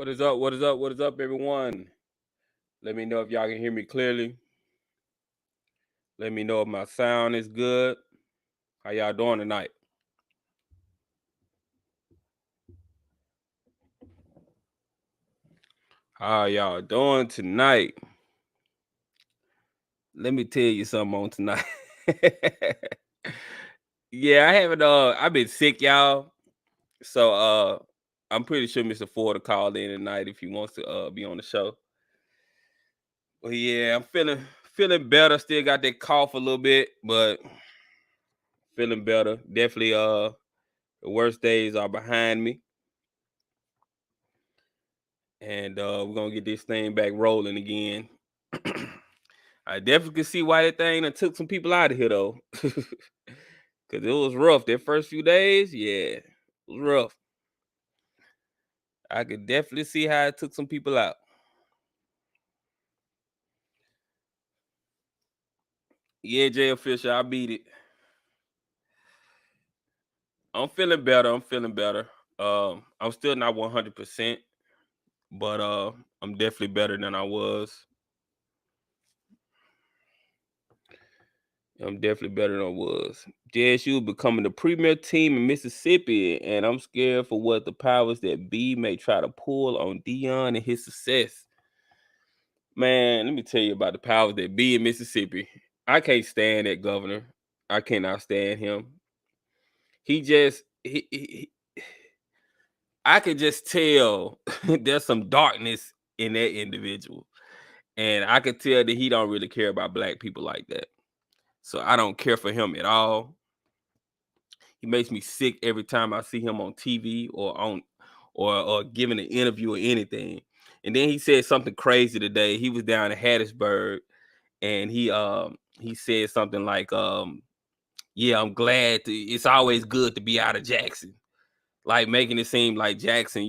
What is up? What is up? What is up, everyone? Let me know if y'all can hear me clearly. Let me know if my sound is good. How y'all doing tonight? How y'all doing tonight? Let me tell you something on tonight. Yeah, I haven't I've been sick, y'all. So I'm pretty sure Mr. Ford will call in tonight if he wants to be on the show. But yeah, I'm feeling better. Still got that cough a little bit, but feeling better. Definitely the worst days are behind me. And we're gonna get this thing back rolling again. I definitely can see why that thing took some people out of here though. Cause it was rough. That first few days, yeah, it was rough. I could definitely see how it took some people out. Yeah, Jay Fisher, I beat it. I'm feeling better. I'm feeling better. I'm still not 100%, but I'm definitely better than I was. I'm definitely better than I was. JSU becoming the premier team in Mississippi, and I'm scared for what the powers that be may try to pull on Dion and his success. Man, let me tell you about the powers that be in Mississippi. I can't stand that governor. I cannot stand him. He just I could just tell there's some darkness in that individual. And I could tell that he don't really care about black people like that. So I don't care for him at all. He makes me sick every time I see him on TV or giving an interview or anything. And then he said something crazy today. He was down in Hattiesburg and he said something like yeah, I'm glad it's always good to be out of Jackson. Like making it seem like Jackson,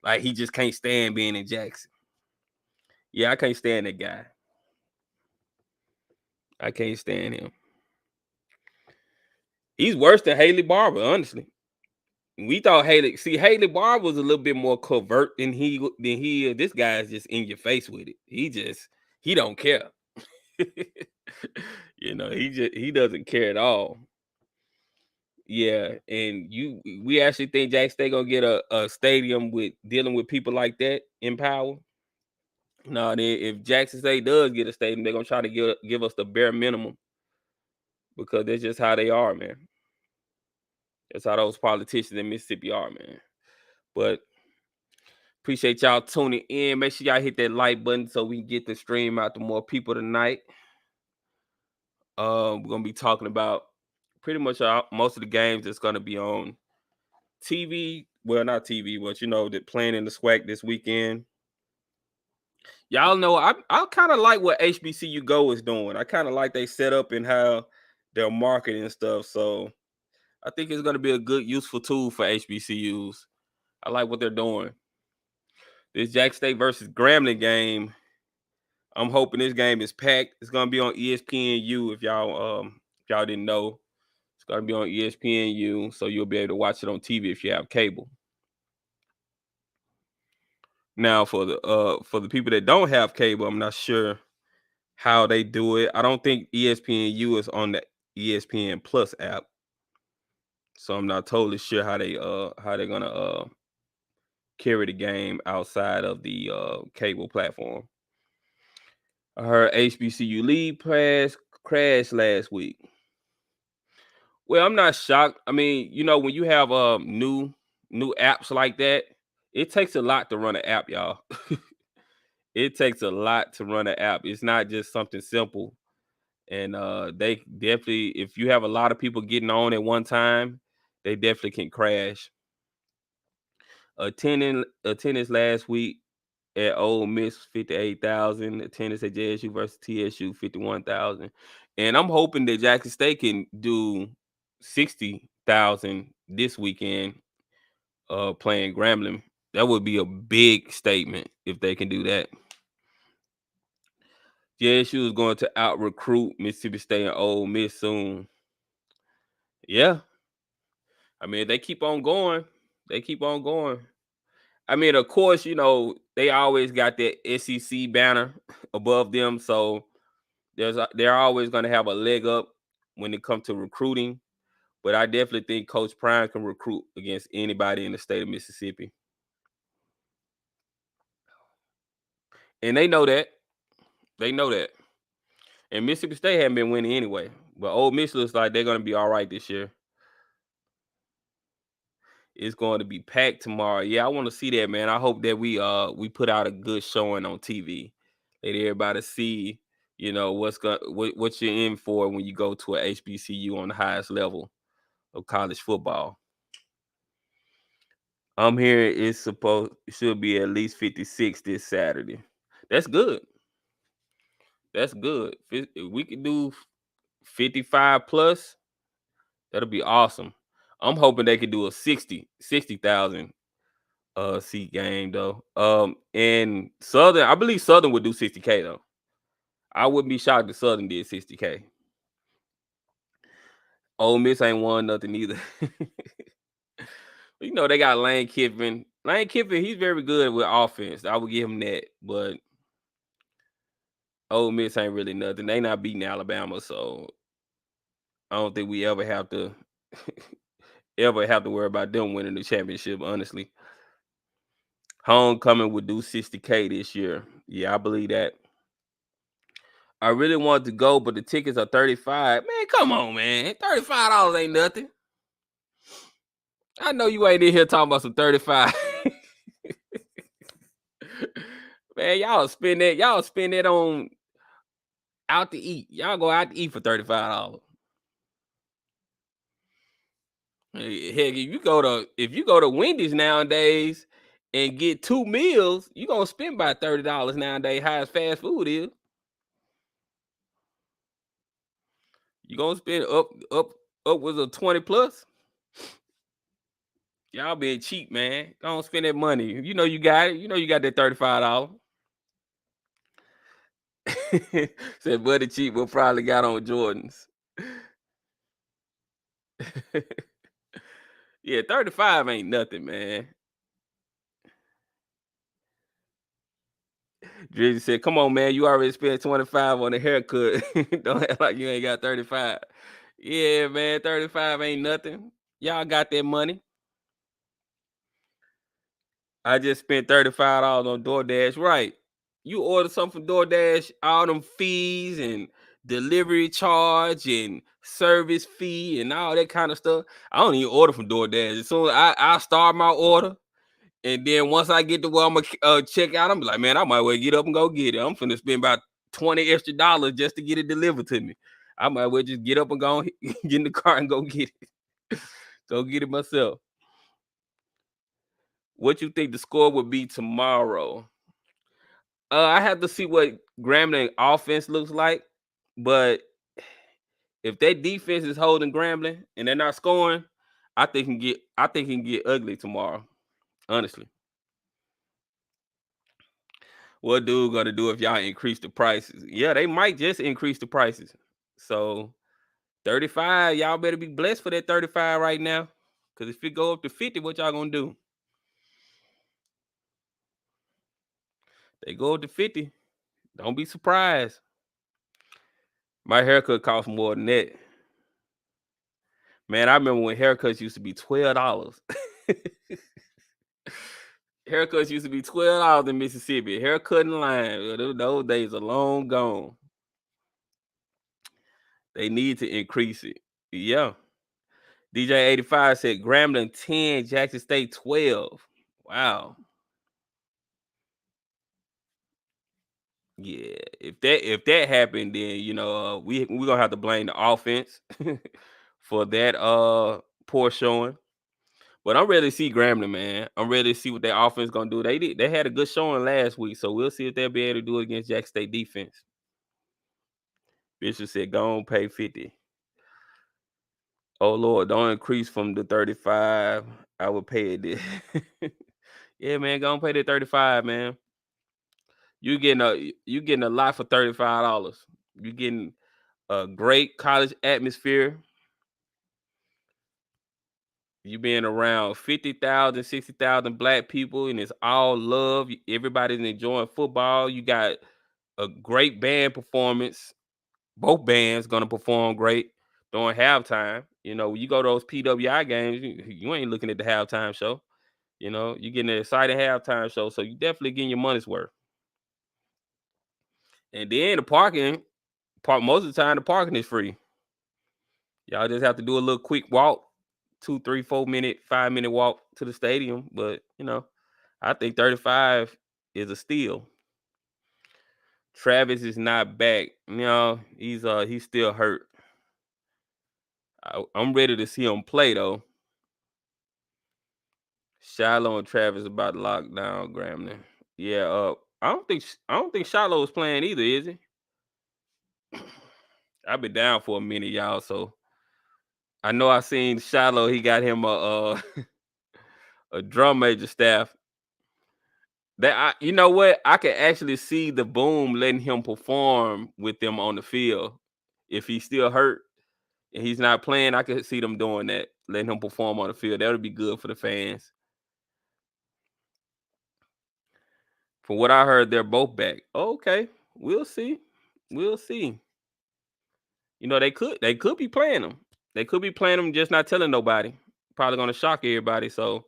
like he just can't stand being in Jackson. Yeah, I can't stand that guy. I can't stand him. He's worse than Haley Barber, honestly. We thought Haley Barber was a little bit more covert than he. This guy is just in your face with it. He don't care. He doesn't care at all. Yeah, and we actually think Jack State gonna get a stadium with dealing with people like that in power. No, if Jackson State does get a stadium, they're gonna try to give us the bare minimum because that's just how they are, man. That's how those politicians in Mississippi are, man. But appreciate y'all tuning in. Make sure y'all hit that like button so we can get the stream out to more people tonight. We're gonna be talking about pretty much most of the games that's gonna be on TV. Well, not TV, but that playing in the SWAC this weekend. Y'all know I kind of like what HBCU Go is doing. I kind of like they set up and how they're marketing and stuff. So I think it's gonna be a good, useful tool for HBCUs. I like what they're doing. This Jack State versus Grambling game. I'm hoping this game is packed. It's gonna be on ESPNU if y'all didn't know. It's gonna be on ESPNU, so you'll be able to watch it on TV if you have cable. Now for the people that don't have cable, I'm not sure how they do it. I don't think ESPNU is on the ESPN Plus app. So I'm not totally sure how they're gonna carry the game outside of the cable platform. I heard HBCU league pass crashed last week. Well, I'm not shocked. I mean, when you have new apps like that, it takes a lot to run an app, y'all. It takes a lot to run an app. It's not just something simple. And they definitely, if you have a lot of people getting on at one time, they definitely can crash. Attendance last week at Ole Miss 58,000. Attendance at JSU versus TSU 51,000. And I'm hoping that Jackson State can do 60,000 this weekend playing Grambling. That would be a big statement if they can do that. JSU is going to out recruit Mississippi State and Ole Miss soon. Yeah. I mean, they keep on going. They keep on going. I mean, of course, they always got that SEC banner above them, so they're always going to have a leg up when it comes to recruiting. But I definitely think Coach Prime can recruit against anybody in the state of Mississippi, and they know that. They know that. And Mississippi State haven't been winning anyway, but Ole Miss looks like they're going to be all right this year. It's going to be packed tomorrow. Yeah, I want to see that, man. I hope that we put out a good showing on TV. Let everybody see, what you're in for when you go to a HBCU on the highest level of college football. I'm hearing it should be at least 56 this Saturday. That's good. That's good. If we could do 55 plus, that'll be awesome. I'm hoping they could do a 60,000 seat game though. And Southern, I believe Southern would do 60K though. I wouldn't be shocked if Southern did 60K. Ole Miss ain't won nothing either. They got Lane Kiffin. Lane Kiffin, he's very good with offense. I would give him that, but Ole Miss ain't really nothing. They not beating Alabama, so I don't think we ever have to worry about them winning the championship, honestly. Homecoming would do 60K this year. Yeah, I believe that. I really wanted to go, but the tickets are 35. Man, come on, man. $35 ain't nothing. I know you ain't in here talking about some 35. Man, y'all spend that on out to eat. Y'all go out to eat for $35. Heck, if you go to Wendy's nowadays and get 2 meals, you gonna spend about $30 nowadays. How fast food is, you gonna spend upwards of 20 plus. Y'all being cheap, man. Don't spend that money. You know you got it. You know you got that $35. Said Buddy Cheap will probably got on Jordans. Yeah, 35 ain't nothing, man. Drizzy said, "Come on, man. You already spent 25 on a haircut. Don't act like you ain't got 35." Yeah, man. 35 ain't nothing. Y'all got that money. I just spent $35 on DoorDash. Right. You order something from DoorDash, all them fees and delivery charge and service fee and all that kind of stuff. I don't even order from DoorDash. As soon as I start my order, and then once I get to where I'm gonna check out, I'm like, man, I might well get up and go get it. I'm finna spend about $20 extra just to get it delivered to me. I might well just get up and go get in the car and go get it. Go get it myself. What you think the score would be tomorrow? I have to see what Grambling offense looks like, but if that defense is holding Grambling and they're not scoring, I think it can get ugly tomorrow. Honestly, what dude gonna do if y'all increase the prices? Yeah, they might just increase the prices. So 35, y'all better be blessed for that 35 right now. Cause if it go up to 50, what y'all gonna do? They go up to 50. Don't be surprised. My haircut costs more than that. Man, I remember when haircuts used to be $12. Haircuts used to be $12 in Mississippi. Haircut in line. Those days are long gone. They need to increase it. Yeah. DJ85 said Grambling 10, Jackson State 12. Wow. Yeah. If that happened, then we're gonna have to blame the offense for that poor showing. But I'm ready to see Grambling, man. I'm ready to see what their offense gonna do. They had a good showing last week, so we'll see if they'll be able to do it against Jackson State defense. Bishop said, "Go on, pay 50." Oh Lord, don't increase from the 35. I would pay it. Yeah, man, go on, pay the 35, man. You getting a lot for $35. You getting a great college atmosphere. You being around 50,000, 60,000 black people, and it's all love. Everybody's enjoying football. You got a great band performance. Both bands gonna perform great during halftime. You know, when you go to those PWI games, you ain't looking at the halftime show. You know, you getting an exciting halftime show, so you definitely getting your money's worth. And then the park most of the time the parking is free. Y'all just have to do a little quick walk, 2, 3, 4 minute, 5 minute walk to the stadium. But I think 35 is a steal. Travis is not back. He's still hurt. I'm ready to see him play though. Shiloh and Travis about to lock down Grambling. Yeah, I don't think Shiloh is playing either, is he? I've been down for a minute, y'all. So I know I seen Shiloh. He got him a a drum major staff. You know what? I can actually see the Boom letting him perform with them on the field. If he's still hurt and he's not playing, I could see them doing that, letting him perform on the field. That would be good for the fans. From what I heard, they're both back. Okay, we'll see. We'll see. They could be playing them. They could be playing them, just not telling nobody. Probably gonna shock everybody. So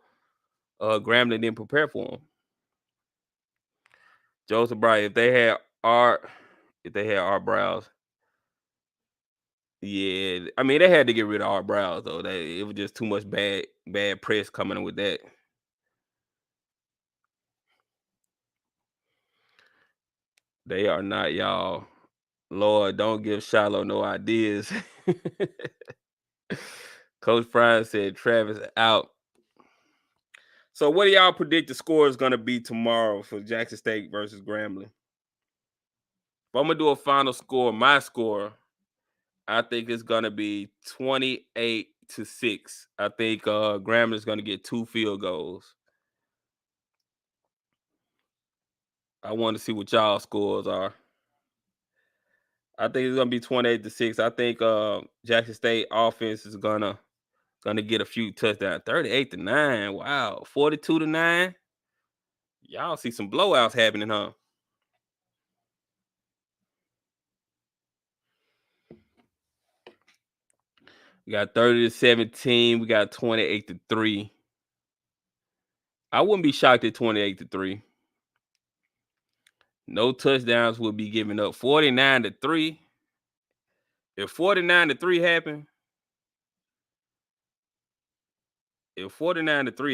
Grambling didn't prepare for them. Joseph Bryant, if they had Art Browse, yeah. I mean, they had to get rid of Art Browse though. It was just too much bad press coming in with that. They are not, y'all. Lord, don't give Shiloh no ideas. Coach Prime said Travis out. So what do y'all predict the score is gonna be tomorrow for Jackson State versus Grambling? If I'm gonna do a final score, my score, I think it's gonna be 28-6. I think Grambling is gonna get 2 field goals. I want to see what y'all scores are. I think it's gonna be 28-6. I think Jackson State offense is gonna get a few touchdowns. 38-9. Wow. 42-9. Y'all see some blowouts happening, huh? We got 30-17. We got 28-3. I wouldn't be shocked at 28-3. No touchdowns will be given up. 49-3. If 49-3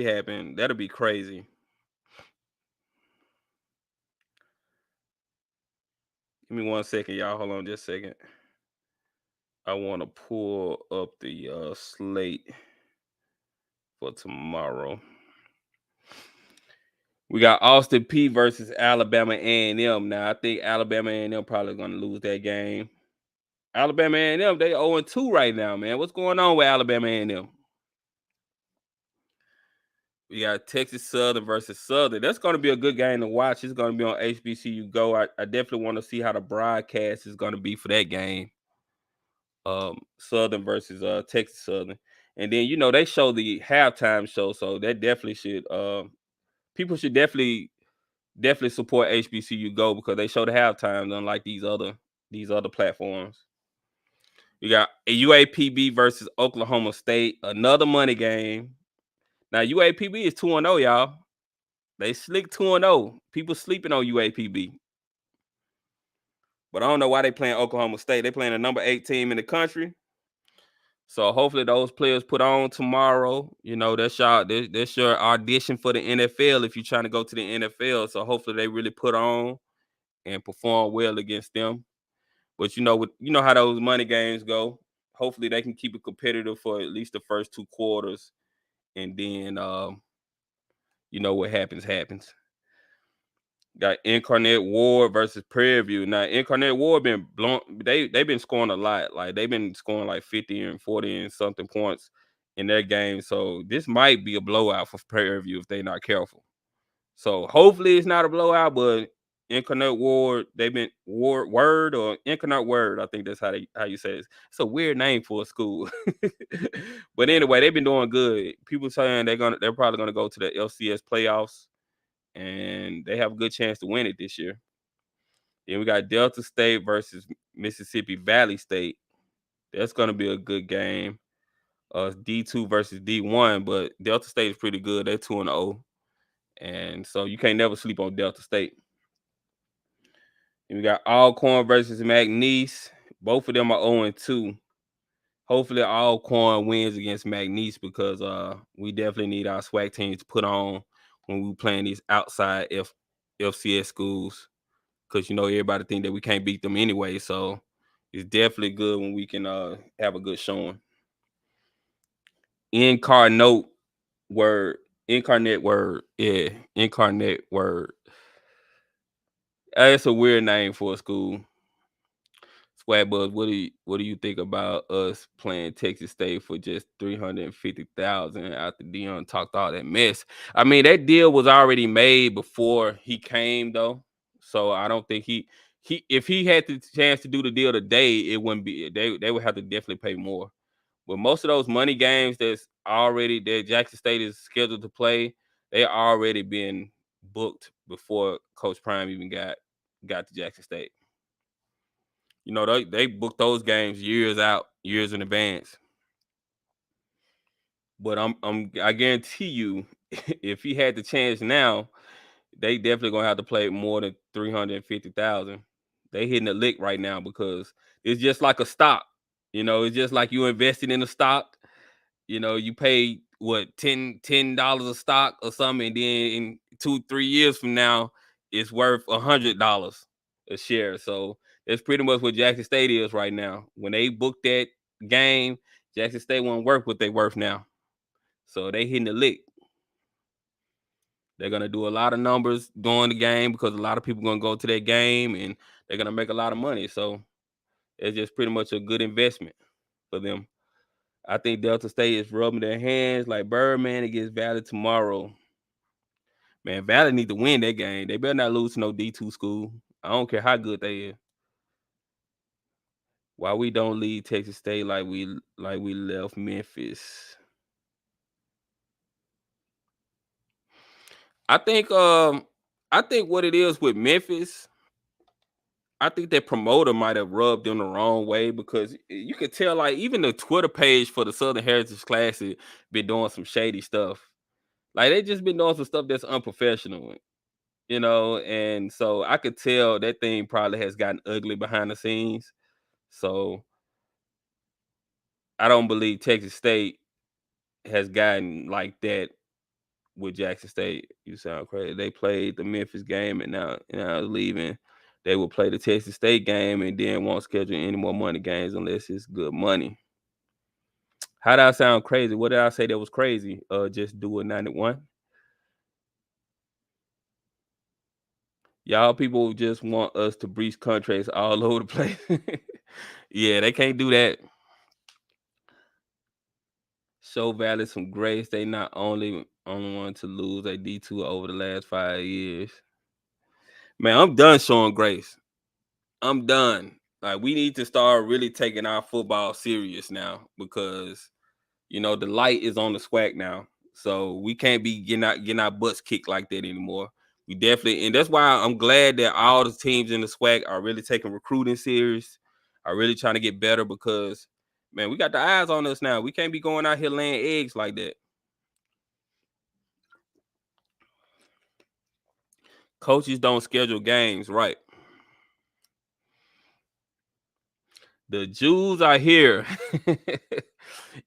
happen, that'll be crazy. Give me 1 second, y'all. Hold on just a second. I want to pull up the slate for tomorrow. We got Austin P versus Alabama A&M. Now I think Alabama A&M probably going to lose that game. Alabama A&M, they 0-2 right now, man. What's going on with Alabama A&M? We got Texas Southern versus Southern. That's going to be a good game to watch. It's going to be on HBCU Go. I definitely want to see how the broadcast is going to be for that game. Southern versus Texas Southern. And then they show the halftime show, so that definitely should people should definitely support HBCU Go because they show the halftime unlike these other platforms. We got a UAPB versus Oklahoma State, another money game. Now UAPB is 2-0, y'all. They slick 2-0. People sleeping on UAPB. But I don't know why they playing Oklahoma State. They playing the number 8 team in the country. So hopefully those players put on tomorrow. That's your audition for the NFL if you're trying to go to the NFL. So hopefully they really put on and perform well against them. But you know how those money games go. Hopefully they can keep it competitive for at least the first 2 quarters, and then what happens. Got Incarnate Ward versus Prairie View. Now Incarnate Ward been blown. They've been scoring a lot. Like they've been scoring like 50 and 40 and something points in their game. So this might be a blowout for Prairie View if they're not careful. So hopefully it's not a blowout, but Incarnate Ward. They've been Word or Incarnate Word. I think that's how you say it. It's a weird name for a school. But anyway, they've been doing good. People saying they're probably gonna go to the LCS playoffs, and they have a good chance to win it this year. Then we got Delta State versus Mississippi Valley State. That's gonna be a good game. D2 versus D1, but Delta State is pretty good. They're 2-0, and so you can't never sleep on Delta State. And we got Alcorn versus McNeese. Both of them are 0-2. Hopefully, Alcorn wins against McNeese because we definitely need our SWAC teams to put on when we playing these outside FCS schools. Because everybody think that we can't beat them anyway. So it's definitely good when we can have a good showing. Incarnate Word. Yeah, Incarnate Word. It's a weird name for a school. Swag Buzz, what do you think about us playing Texas State for just $350,000 after Dion talked all that mess? I mean, that deal was already made before he came though, so I don't think he if he had the chance to do the deal today, it wouldn't be they would have to definitely pay more. But most of those money games that Jackson State is scheduled to play, they already been booked before Coach Prime even got to Jackson State. They book those games years out, years in advance. But I guarantee you, if he had the chance now, they definitely gonna have to play more than 350,000. They hitting a lick right now because it's just like a stock. It's just like you invested in a stock. You pay what $10 a stock or something, and then in 2-3 years from now, it's worth $100 a share. So that's pretty much what Jackson State is right now. When they booked that game, Jackson State won't worth what they worth now. So they hitting the lick. They're gonna do a lot of numbers during the game because a lot of people gonna go to that game and they're gonna make a lot of money. So it's just pretty much a good investment for them. I think Delta State is rubbing their hands like Birdman against Valley tomorrow. Man, Valley need to win that game. They better not lose to no D2 school. I don't care how good they is. Why we don't lead Texas State like we left Memphis? I think what it is with Memphis, I think that promoter might have rubbed them the wrong way because you could tell like even the Twitter page for the Southern Heritage Classic been doing some shady stuff. Like they just been doing some stuff that's unprofessional, and so I could tell that thing probably has gotten ugly behind the scenes. So I don't believe Texas State has gotten like that with Jackson State. You sound crazy. They played the Memphis game and now leaving. They will play the Texas State game and then won't schedule any more money games unless it's good money. How did I sound crazy? What did I say that was crazy? Just do a 91. Y'all people just want us to breach contracts all over the place. Yeah, they can't do that. Show Valley some grace. They not only one to lose a D2 over the last 5 years. Man, I'm done showing grace. I'm done. Like we need to start really taking our football serious now because the light is on the SWAC now. So we can't be getting our butts kicked like that anymore. We definitely, and that's why I'm glad that all the teams in the SWAC are really taking recruiting serious, are really trying to get better because man, we got the eyes on us now. We can't be going out here laying eggs like that. Coaches don't schedule games, right? The Jews are here.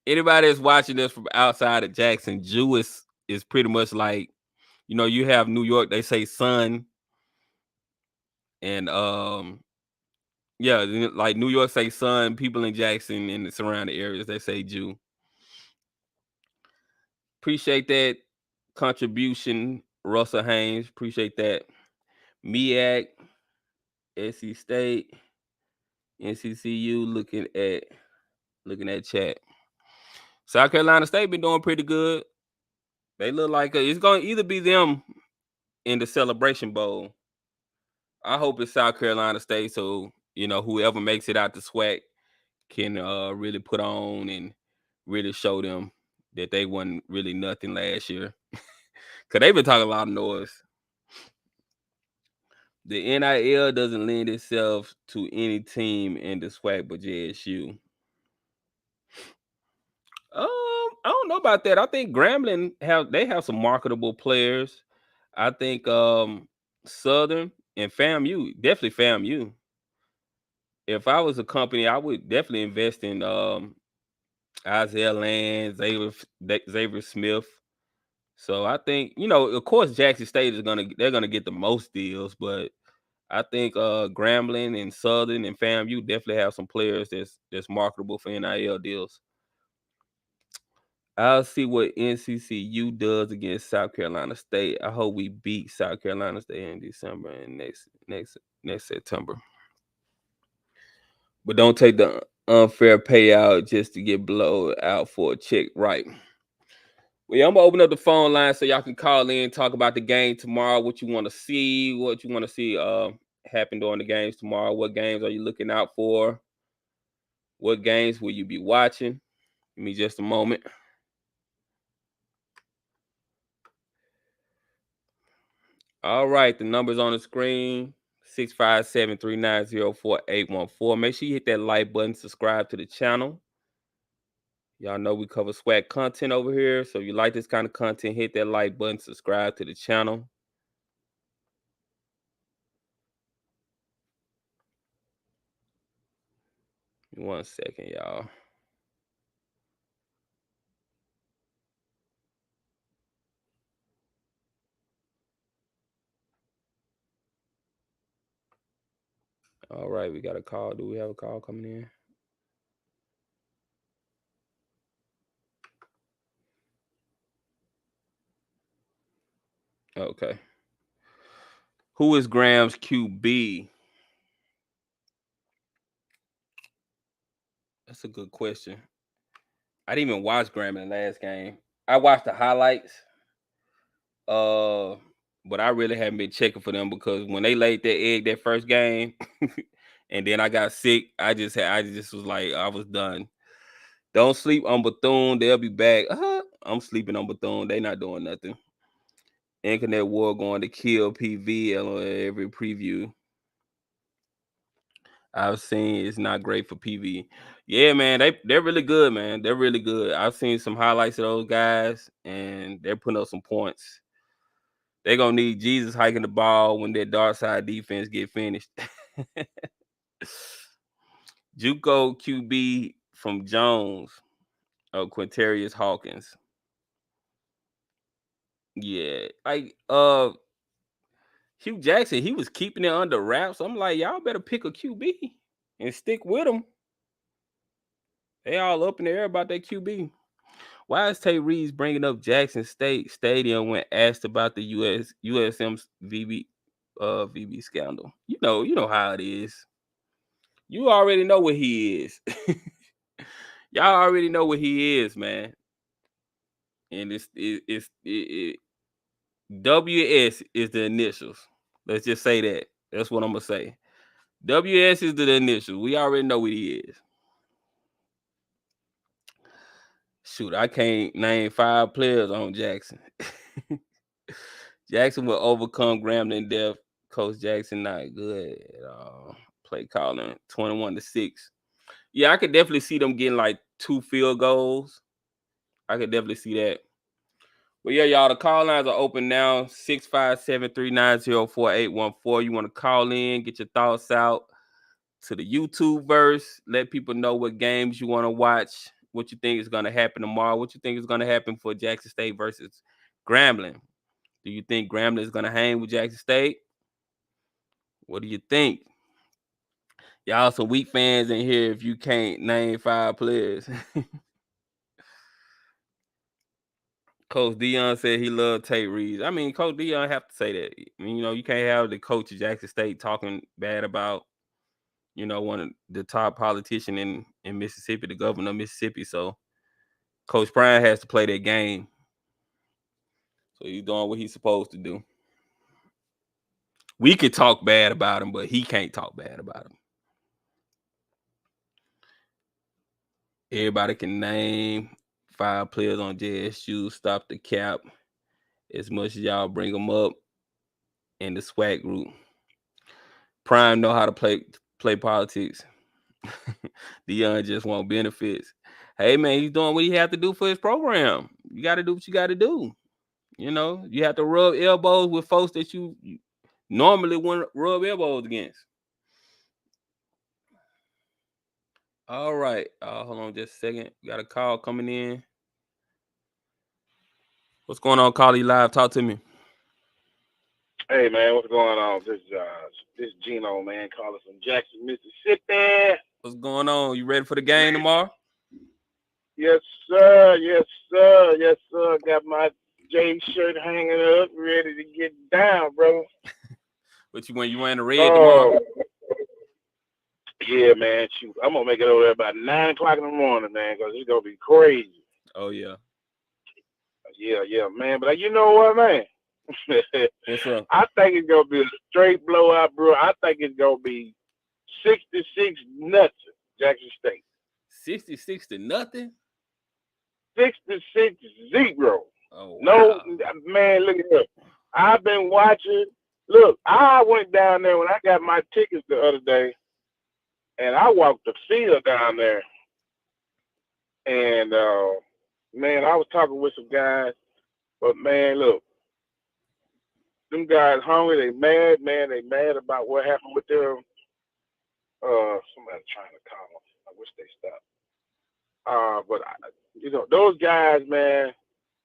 Anybody that's watching this from outside of Jackson, Jewish is pretty much like, you have New York, they say son. And yeah, like New York say son, people in Jackson and the surrounding areas, they say Jew. Appreciate that contribution, Russell Haynes. Appreciate that. MEAC, SC State, NCCU looking at chat. South Carolina State been doing pretty good. They look like it's going to either be them in the Celebration Bowl. I hope it's South Carolina State, so whoever makes it out the SWAC can really put on and really show them that they wasn't really nothing last year. Cause they've been talking a lot of noise. The NIL doesn't lend itself to any team in the SWAC but JSU. I don't know about that. I think Grambling have some marketable players. I think Southern and FAMU, definitely FAMU. If I was a company, I would definitely invest in Isaiah Land, Xavier Smith. So I think, of course Jackson State they're gonna get the most deals, but I think Grambling and Southern and FAMU definitely have some players that's marketable for NIL deals. I'll see what NCCU does against South Carolina State. I hope we beat South Carolina State in December and next September. But don't take the unfair payout just to get blown out for a check, right? Well, yeah, I'm gonna open up the phone line so y'all can call in, talk about the game tomorrow, what you want to see, happen during the games tomorrow. What games are you looking out for? What games will you be watching? Give me just a moment. All right, the number's on the screen. 657-390-4814. Make sure you hit that like button, subscribe to the channel. Y'all know we cover SWAC content over here. So if you like this kind of content, hit that like button, subscribe to the channel. One second, y'all. All right, we got a call. Do we have a call coming in? Okay. Who is Graham's QB? That's a good question. I didn't even watch Graham in the last game. I watched the highlights. But I really haven't been checking for them because when they laid that egg that first game, and then I got sick, I just was like, I was done. Don't sleep on Bethune. They'll be back. I'm sleeping on Bethune. They not doing nothing. Internet war going to kill PV on every preview I've seen. It's not great for PV. Yeah, man, they're really good, man. They're really good. I've seen some highlights of those guys, and they're putting up some points. They're gonna need Jesus hiking the ball when their dark side defense get finished. JUCO QB from Jones. Oh, Quintarius Hawkins. Yeah, like Hugh Jackson, he was keeping it under wraps. I'm like, y'all better pick a QB and stick with him. They all up in the air about that QB. Why is Tate Reeves bringing up Jackson State Stadium when asked about the USM's VB scandal? You know how it is. You already know what he is. Y'all already know what he is, man. And WS is the initials. Let's just say that. That's what I'm gonna say. WS is the initials. We already know what he is. Shoot, I can't name 5 players on Jackson. Jackson will overcome Grambling depth. Coach Jackson not good at all. Play calling 21-6. Yeah, I could definitely see them getting like 2 field goals. I could definitely see that. But yeah, y'all, the call lines are open now. 657-390-4814. You want to call in, get your thoughts out to the YouTube verse. Let people know what games you want to watch, what you think is going to happen tomorrow, what you think is going to happen for Jackson State versus Grambling. Do you think Grambling is going to hang with Jackson State? What do you think? Y'all some weak fans in here if you can't name 5 players. Coach Dion said he loved Tate Reeves. I mean, Coach Dion have to say that. I mean, you can't have the coach of Jackson State talking bad about, one of the top politician in Mississippi, the governor of Mississippi. So Coach Prime has to play that game. So he's doing what he's supposed to do. We could talk bad about him, but he can't talk bad about him. Everybody can name 5 players on JSU. Stop the cap as much as y'all bring them up in the SWAC group. Prime know how to play politics. Dion just want benefits. Hey man, he's doing what he have to do for his program. You got to do what you got to do. You know, you have to rub elbows with folks that you normally wouldn't rub elbows against. All right. Hold on just a second. We got a call coming in. What's going on, Carly Live? Talk to me. Hey man, what's going on? This Gino man calling from Jackson, Mississippi. What's going on? You ready for the game tomorrow? Yes, sir. Yes, sir. Yes, sir. Got my J shirt hanging up, ready to get down, bro. What you wearing the red tomorrow? Yeah, man. Shoot, I'm gonna make it over there about 9 o'clock in the morning, man, because it's gonna be crazy. Oh yeah. Yeah, man. But you know what, man? What's up? I think it's gonna be a straight blowout, bro. I think it's gonna be 66 nuts, Jackson State. 66-0. 66-0. Oh wow. No, man, look at this. I've been watching. Look, I went down there when I got my tickets the other day, and I walked the field down there. And man, I was talking with some guys, but man, look, them guys hungry. They mad, man. They mad about what happened with them. Somebody trying to call them. I wish they stopped. But you know, those guys, man,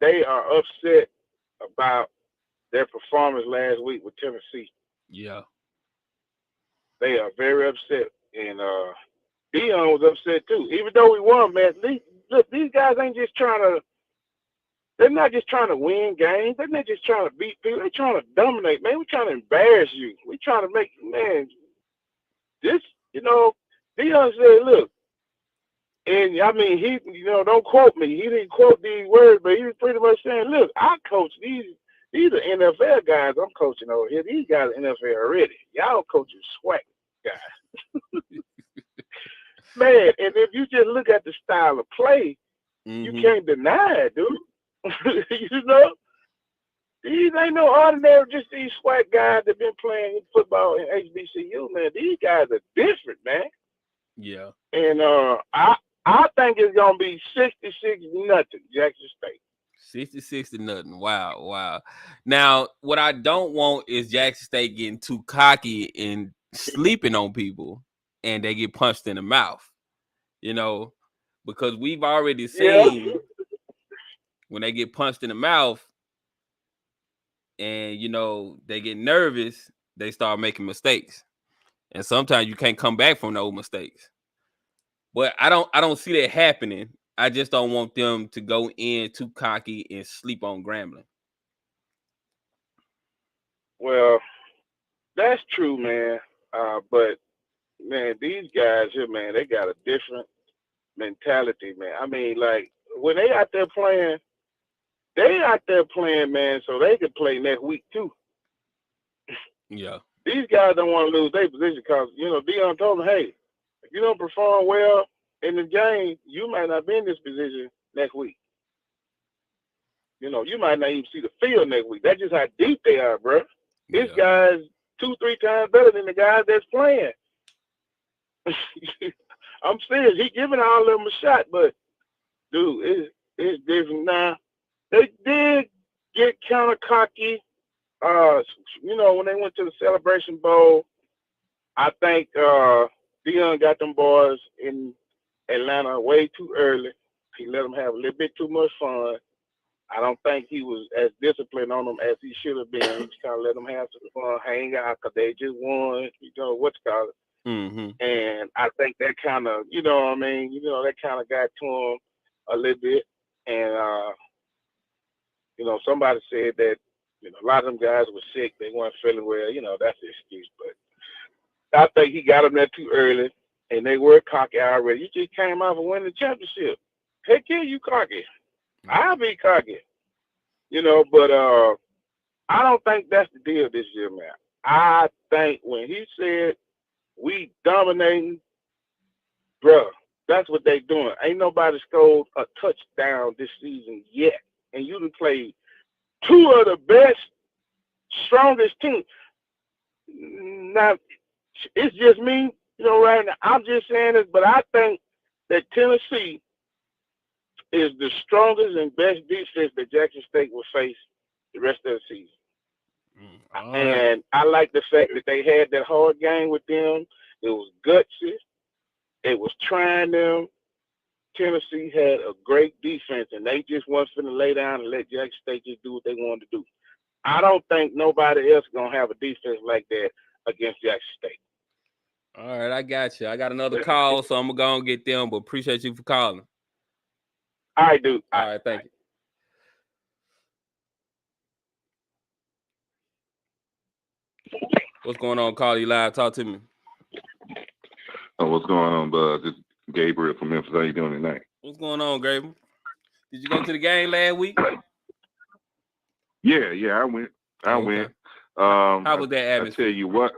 they are upset about their performance last week with Tennessee. Yeah. They are very upset. And Dion was upset too. Even though we won, man, these guys ain't just trying to, they're not just trying to win games. They're not just trying to beat people. They're trying to dominate, man. We're trying to embarrass you. We're trying to make, man, this, you know, Dion said, look, and I mean, he, you know, don't quote me. He didn't quote these words, but he was pretty much saying, look, I coach these are NFL guys I'm coaching over here. These guys are NFL already. Y'all coaching SWAC guys. Man, and if you just look at the style of play, you can't deny it, dude. You know? These ain't no ordinary, just these SWAC guys that been playing football in HBCU, man. These guys are different, man. Yeah. And I think it's gonna be 66-0 Jackson State. 66-0. Wow. Now, what I don't want is Jackson State getting too cocky and sleeping on people and they get punched in the mouth. You know, because we've already seen when they get punched in the mouth and you know they get nervous, they start making mistakes. And sometimes you can't come back from those mistakes. But I don't see that happening. I just don't want them to go in too cocky and sleep on Grambling. Well, that's true, man. But man, these guys here, man, they got a different mentality, man. I mean, like when they out there playing, man, so they can play next week too. Yeah. These guys don't want to lose their position because, you know, Dion told them, hey, if you don't perform well in the game, you might not be in this position next week. You know, you might not even see the field next week. That's just how deep they are, bro. This guy's 2-3 times better than the guys that's playing. I'm serious. He giving all of them a shot, but dude, it's different now. They did get kind of cocky. You know, when they went to the Celebration Bowl, I think Dion got them boys in Atlanta way too early. He let them have a little bit too much fun. I don't think he was as disciplined on them as he should have been. He just kind of let them have some fun, hang out, because they just won, you know, what's called it. Mm-hmm. And I think that kind of, you know what I mean, you know, that kind of got to him a little bit. And, you know, somebody said that, you know, a lot of them guys were sick. They weren't feeling well. You know, that's the excuse. But I think he got them there too early, and they were cocky already. You just came out and winning the championship. Heck yeah, you cocky. I'll be cocky. You know, but I don't think that's the deal this year, man. I think when he said we dominating, bruh, that's what they doing. Ain't nobody scored a touchdown this season yet. And you done played two of the best, strongest teams. Now, it's just me, right now. I'm just saying this, but I think that Tennessee is the strongest and best defense that Jackson State will face the rest of the season. And I like the fact that they had that hard game with them. It was gutsy. It was trying them. Tennessee had a great defense, and they just wasn't going to lay down and let Jackson State just do what they wanted to do. I don't think nobody else is going to have a defense like that against Jackson State. All right, I got you. I got another call, so I'm going to go and get them, but appreciate you for calling. All right, dude. All right, thank you. What's going on, Call You Live? Talk to me. Oh, what's going on, bud? This is Gabriel from Memphis. How you doing tonight? What's going on, Gabriel? Did you go to the game last week? Yeah, I went. I went. How was that atmosphere? I tell you what,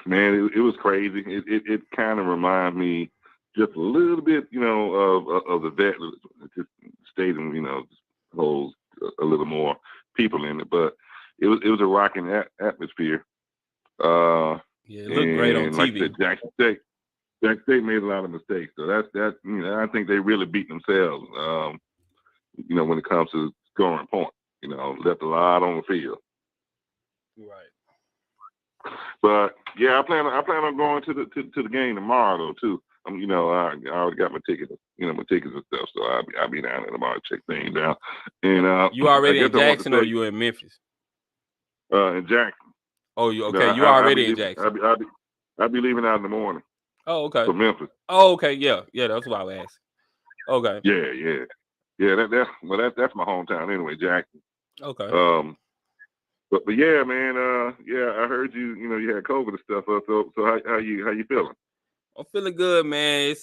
man, it was crazy. It kind of reminded me just a little bit, of the vet. Just stadium, holds a little more people in it, but it was a rocking atmosphere. Yeah, it looked great on TV. Like I said, Jackson State made a lot of mistakes, so that's I think they really beat themselves. When it comes to scoring points, left a lot on the field. Right. But yeah, I plan on going to the game tomorrow though too. I already got my tickets, my tickets and stuff, so I'll be down there tomorrow to check things out. And you already in Jackson or you in Memphis? In Jackson. Oh, you okay? You already in Jackson. I'll be leaving out in the morning. Oh, okay. For Memphis. Oh, okay. Yeah. That's what I was asking. Okay. Yeah. That's my hometown anyway, Jackson. Okay. But yeah, man. I heard you had COVID and stuff. So how you feeling? I'm feeling good, man.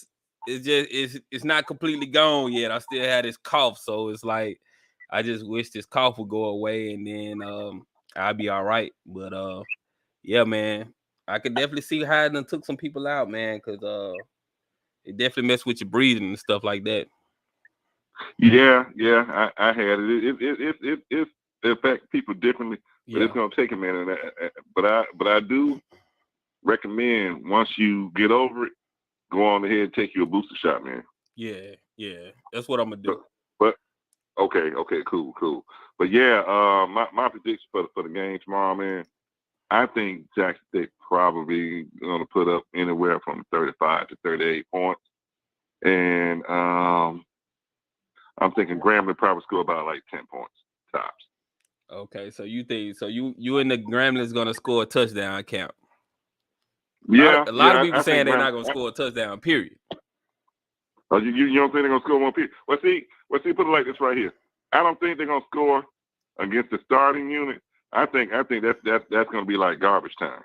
It's not completely gone yet. I still had this cough, so it's like I just wish this cough would go away, and then I'll be all right. But yeah, man, I could definitely see how it done took some people out, man, because it definitely messed with your breathing and stuff like that. Yeah, I had it. It affects people differently, but it's gonna take a minute. But I do recommend once you get over it, go on ahead and take you a booster shot, man. Yeah, that's what I'm gonna do. But okay, cool. But yeah, my prediction for the game tomorrow, man. I think Jackson State probably going to put up anywhere from 35 to 38 points. And I'm thinking Grambling probably score about like 10 points tops. Okay, so you think you and the Grambling's going to score a touchdown count? Yeah. A lot of people saying they're not going to score a touchdown, period. Oh, you don't think they're going to score one period? Well, see, put it like this right here. I don't think they're going to score against the starting unit. I think that's going to be like garbage time.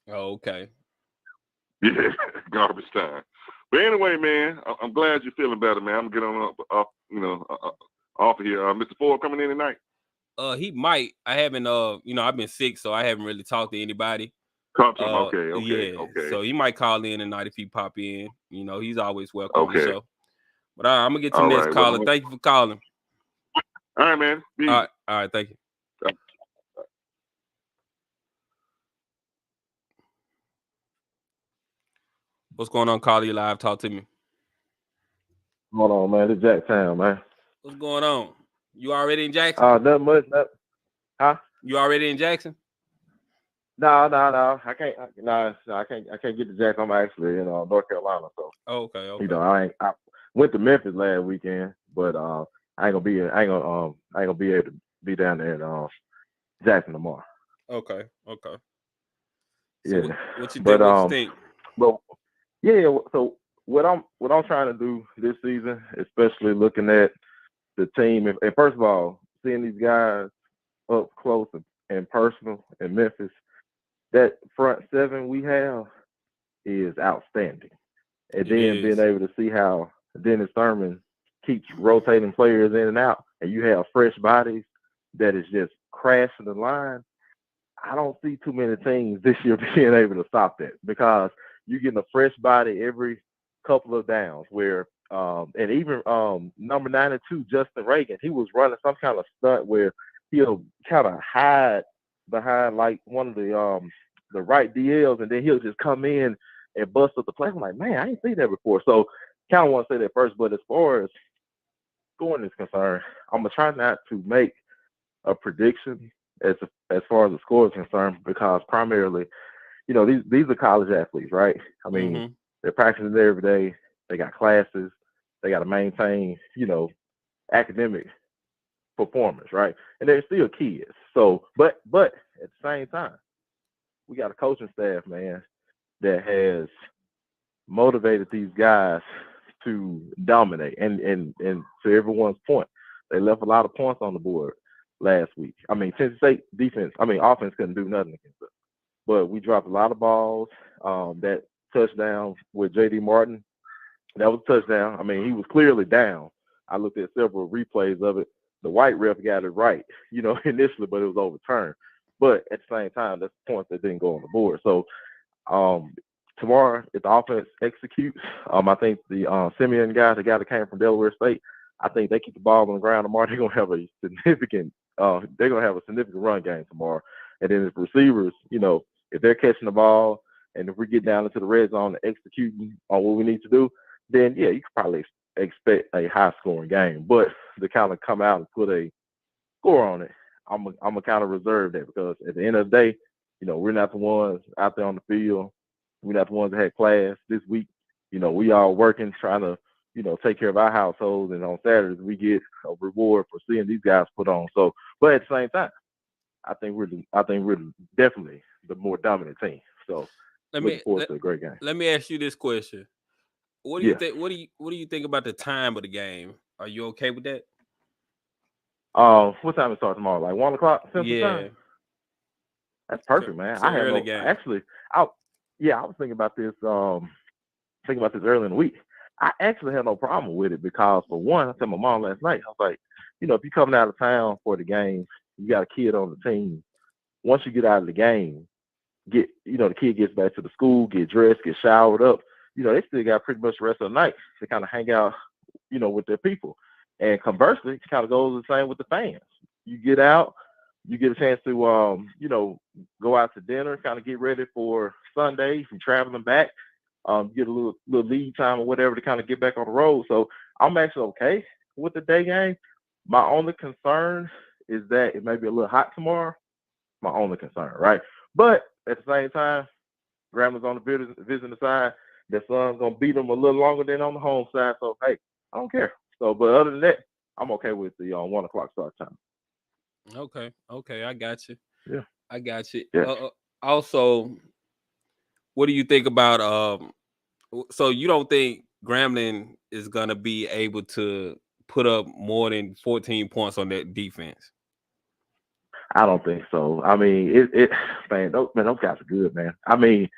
Oh, okay. Yeah, garbage time. But anyway, man, I'm glad you're feeling better, man. I'm gonna get on off of here. Mr. Ford coming in tonight? He might. I haven't. I've been sick, so I haven't really talked to anybody. Talk to him. Okay. So he might call in tonight if he pop in. He's always welcome on the show. But I'm gonna get to the next caller. Thank you for calling. All right, man. All right. Thank you. What's going on, Call You Live? Talk to me. Hold on, man. It's Jacktown, man. What's going on? You already in Jackson? Not much. Huh? You already in Jackson? No. I can't. I can't get to Jackson. I'm actually in North Carolina. So. Okay. I went to Memphis last weekend, but I ain't gonna be able to be down there in Jackson tomorrow. Okay. So yeah. What you think? But yeah. So what I'm trying to do this season, especially looking at the team, and first of all, seeing these guys up close and personal in Memphis, that front seven we have is outstanding. And then being able to see how Dennis Thurman keeps rotating players in and out, and you have fresh bodies that is just crashing the line. I don't see too many teams this year being able to stop that because you're getting a fresh body every couple of downs. Where and even number 92, Justin Reagan, he was running some kind of stunt where he'll kind of hide behind like one of the right DLs, and then he'll just come in and bust up the play. I'm like, man, I ain't seen that before. So kind of want to say that first. But as far as scoring is concerned, I'm gonna try not to make a prediction as far as the score is concerned, because primarily, these are college athletes, right? I mean, they're practicing there every day. They got classes. They got to maintain, academic performance, right? And they're still kids. So, but at the same time, we got a coaching staff, man, that has motivated these guys to dominate. And to everyone's point, they left a lot of points on the board last week. I mean, Tennessee State offense couldn't do nothing against us. But we dropped a lot of balls. That touchdown with J.D. Martin, that was a touchdown. I mean, he was clearly down. I looked at several replays of it. The white ref got it right, initially, but it was overturned. But at the same time, that's points that didn't go on the board. So tomorrow, if the offense executes, I think the Simeon guys, the guy that came from Delaware State, I think they keep the ball on the ground tomorrow. They're gonna have a significant run game tomorrow. And then if receivers, if they're catching the ball and if we get down into the red zone and executing on what we need to do, then yeah, you could probably expect a high scoring game. But to kind of come out and put a score on it, I'm gonna kind of reserve that, because at the end of the day, we're not the ones out there on the field. We're not the ones that had class this week. We all working, trying to, take care of our households. And on Saturdays, we get a reward for seeing these guys put on. So, but at the same time, I think we're definitely the more dominant team. So, looking forward to a great game. Let me ask you this question. What do you think? What do you think about the time of the game? Are you okay with that? What time it starts tomorrow? Like 1 o'clock Central Time? That's perfect, man. I have game. Actually, I was thinking about this early in the week. I actually had no problem with it because, for one, I told my mom last night, I was like, if you're coming out of town for the game, you got a kid on the team. Once you get out of the game, the kid gets back to the school, get dressed, get showered up. They still got pretty much the rest of the night to kind of hang out, with their people. And conversely, it kind of goes the same with the fans. You get out, you get a chance to, go out to dinner, kind of get ready for Sunday. If you're traveling back, get a little lead time or whatever to kind of get back on the road. So I'm actually okay with the day game. My only concern is that it may be a little hot tomorrow. My only concern, right? But at the same time, Grambling's on the visiting side. The sun's gonna beat them a little longer than on the home side. So hey, I don't care. So, but other than that, I'm okay with the 1 o'clock start time. Okay, I got you. Yeah, I got you. Yeah. Also, what do you think about so you don't think Grambling is gonna be able to put up more than 14 points on that defense? I don't think so. I mean, those guys are good, man. I mean,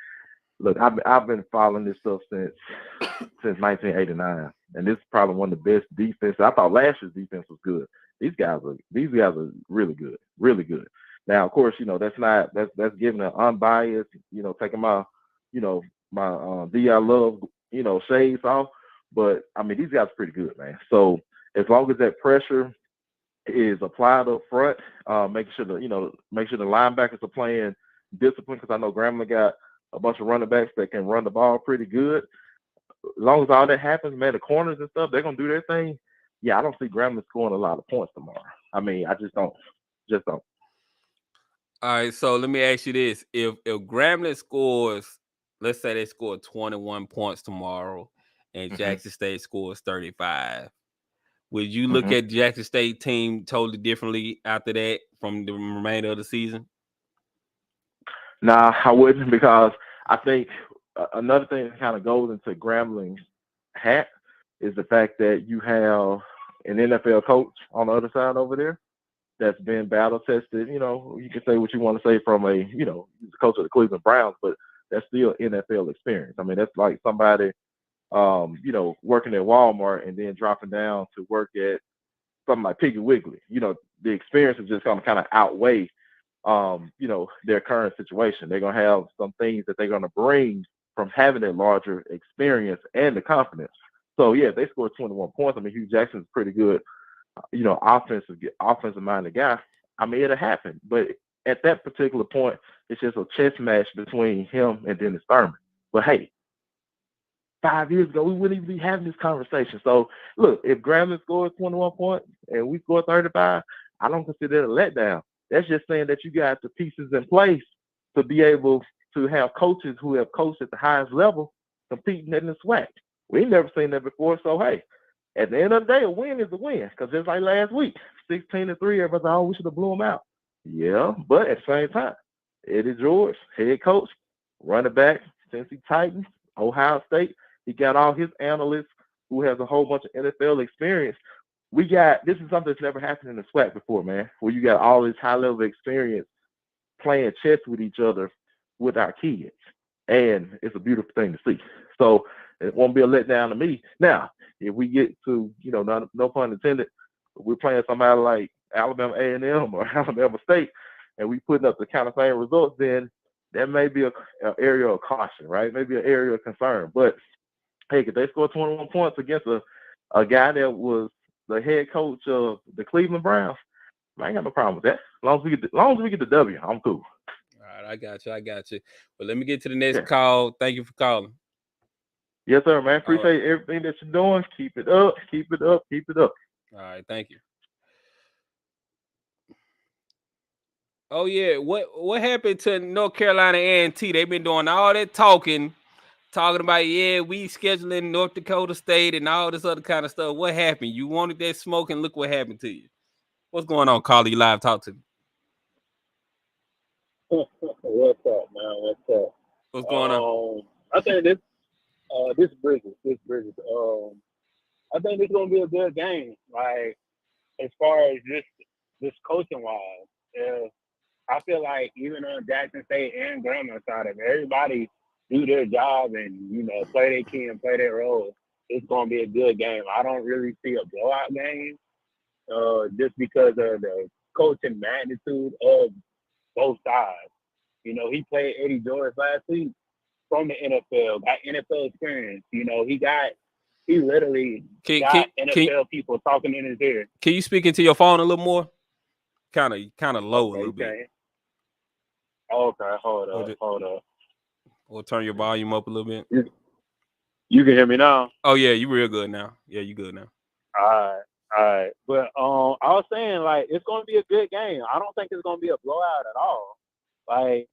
look, I've been following this stuff since 1989, and this is probably one of the best defenses. I thought last year's defense was good. These guys are really good, really good. Now, of course, that's giving an unbiased, taking my D.I. Love, shades off. But I mean, these guys are pretty good, man. So as long as that pressure is applied up front, making sure the linebackers are playing discipline, because I know Grambling got a bunch of running backs that can run the ball pretty good. As long as all that happens, man, the corners and stuff, they're gonna do their thing. Yeah, I don't see Grambling scoring a lot of points tomorrow. I mean, I just don't. All right, so let me ask you this: if Grambling scores, let's say they score 21 points tomorrow, and Jackson State scores 35, would you look at Jackson State team totally differently after that from the remainder of the season? Nah, I wouldn't, because I think another thing that kind of goes into Grambling's hat is the fact that you have an NFL coach on the other side over there that's been battle tested. You can say what you want to say from he's the coach of the Cleveland Browns, but that's still NFL experience. I mean, that's like somebody, working at Walmart and then dropping down to work at something like Piggly Wiggly. The experience is just going to kind of outweigh their current situation. They're gonna have some things that they're gonna bring from having a larger experience and the confidence. So yeah, they scored 21 points. I mean, Hugh Jackson's pretty good, offensive minded guy. I mean, it'll happen. But at that particular point, it's just a chess match between him and Dennis Thurman. But hey, 5 years ago, we wouldn't even be having this conversation. So look, if Grambling scores 21 points and we score 35, I don't consider it a letdown. That's just saying that you got the pieces in place to be able to have coaches who have coached at the highest level competing in the SWAC. We ain't never seen that before. So hey, at the end of the day, a win is a win. Because just like last week, 16-3, everybody's like, oh, we should have blew them out. Yeah, but at the same time, Eddie George, head coach, running back, Tennessee Titans, Ohio State. He got all his analysts who has a whole bunch of NFL experience. This is something that's never happened in the SWAC before, man, where you got all this high-level experience playing chess with each other with our kids. And it's a beautiful thing to see. So it won't be a letdown to me. Now, if we get to, no pun intended, we're playing somebody like Alabama A&M or Alabama State, and we putting up the kind of same results, then that may be an area of caution, right? Maybe an area of concern. But hey, if they score 21 points against a guy that was the head coach of the Cleveland Browns, I ain't got no problem with that. As long as we get the W, I'm cool. All right, I got you. But let me get to the next call. Thank you for calling. Yes, sir, man. Appreciate everything that you're doing. Keep it up. Keep it up. Keep it up. All right, thank you. Oh yeah, what happened to North Carolina A&T? They've been doing all that talking about we scheduling North Dakota State and all this other kind of stuff. What happened? You wanted that smoke, and look what happened to you. What's going on, Carly? You live? Talk to me. What's up, man? What's up? What's going on? I think this Bridges. I think it's gonna be a good game. Like as far as this coaching wise, I feel like even on Jackson State and Grambling side of it, everybody do their job and play their key and play their role. It's gonna be a good game. I don't really see a blowout game, just because of the coaching magnitude of both sides. He played Eddie George last week from the NFL, got NFL experience. He literally got NFL people talking in his ear. Can you speak into your phone a little more? Kind of low a little bit. Okay, hold up. Or turn your volume up a little bit. You can hear me now? Oh yeah, you real good now. Yeah, you good now. All right. But I was saying, like, it's gonna be a good game. I don't think it's gonna be a blowout at all. Like,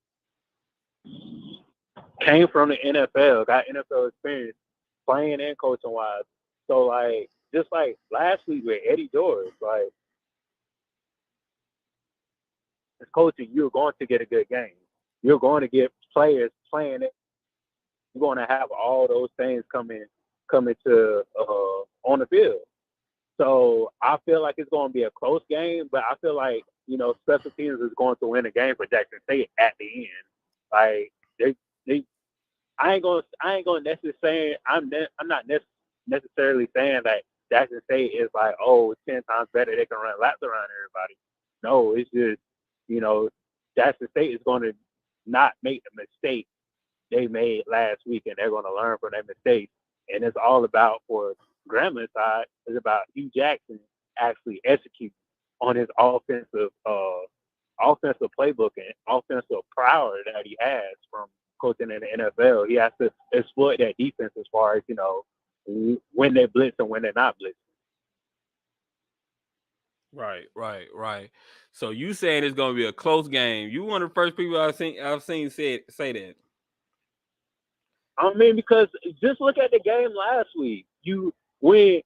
came from the NFL, got NFL experience playing and coaching wise. So like, just like last week with Eddie George, like, as coaching, you're going to get a good game. You're going to get players playing it. You're going to have all those things coming to on the field. So I feel like it's going to be a close game, but I feel like special teams is going to win the game for Jackson State at the end. Like I ain't going necessarily saying I'm not necessarily saying that Jackson State is like 10 times better. They can run laps around everybody. No, it's just Jackson State is going to not make the mistake they made last week, and they're going to learn from that mistake. And it's all about, for Grambling side, it's about Hugh Jackson actually executing on his offensive playbook and offensive prowess that he has from coaching in the NFL. He has to exploit that defense as far as when they blitz and when they're not blitzing. Right. So you saying it's going to be a close game? You one of the first people I've seen say that. I mean, because just look at the game last week. When